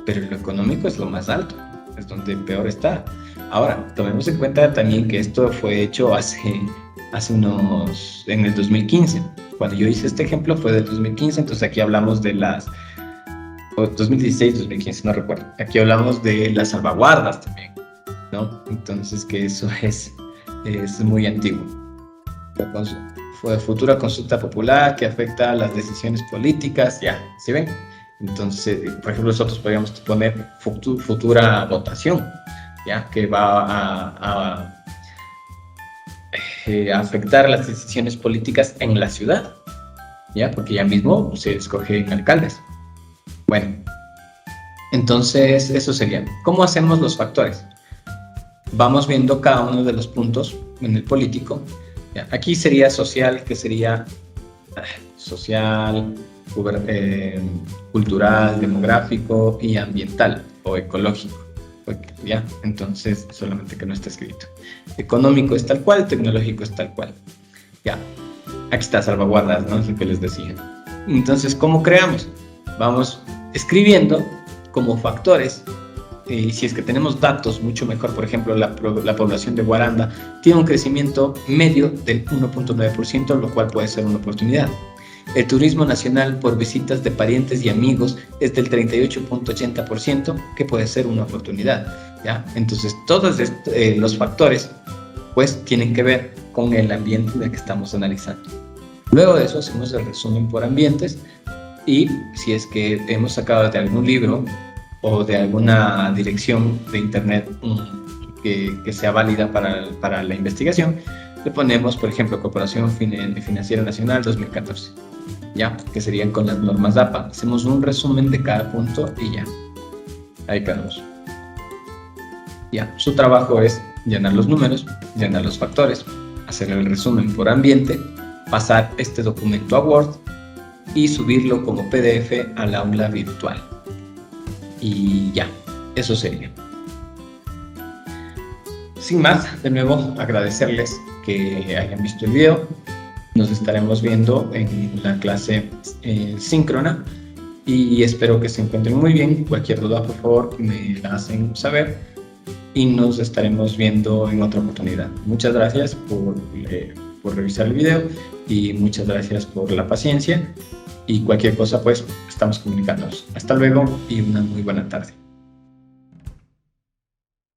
pero lo económico es lo más alto, es donde peor está. Ahora, tomemos en cuenta también que esto fue hecho en el 2015. Cuando yo hice este ejemplo fue del 2015, entonces aquí hablamos de 2016, 2015, no recuerdo. Aquí hablamos de las salvaguardas también, ¿no? Entonces que eso es muy antiguo. Fue futura consulta popular que afecta a las decisiones políticas, ya, ¿sí ven? Entonces, por ejemplo, nosotros podríamos poner futura votación, ya, que va a afectar las decisiones políticas en la ciudad, ya, porque ya mismo se escogen alcaldes. Bueno, entonces eso sería. ¿Cómo hacemos los factores? Vamos viendo cada uno de los puntos en el político. ¿Ya? Aquí sería social, que sería social, cultural, demográfico y ambiental o ecológico. ¿Ya? Entonces, solamente que no está escrito. Económico es tal cual, tecnológico es tal cual. Ya. Aquí está salvaguardas, ¿no? Es lo que les decía. Entonces, ¿cómo creamos? Vamos escribiendo como factores. Si es que tenemos datos, mucho mejor. Por ejemplo, la población de Guaranda tiene un crecimiento medio del 1.9%, lo cual puede ser una oportunidad. El turismo nacional por visitas de parientes y amigos es del 38.80%, que puede ser una oportunidad, ¿ya? Entonces, todos los factores, pues, tienen que ver con el ambiente del que estamos analizando. Luego de eso, hacemos el resumen por ambientes y si es que hemos sacado de algún libro o de alguna dirección de internet que sea válida para la investigación, le ponemos, por ejemplo, Corporación Financiera Nacional 2014, ya, que serían con las normas APA. Hacemos un resumen de cada punto y ya, ahí quedamos. Ya, su trabajo es llenar los números, llenar los factores, hacer el resumen por ambiente, pasar este documento a Word y subirlo como PDF al aula virtual. Y ya, eso sería. Sin más, de nuevo agradecerles que hayan visto el video. Nos estaremos viendo en la clase síncrona y espero que se encuentren muy bien. Cualquier duda, por favor, me la hacen saber y nos estaremos viendo en otra oportunidad. Muchas gracias por revisar el video y muchas gracias por la paciencia y cualquier cosa, pues estamos comunicándonos. Hasta luego y una muy buena tarde.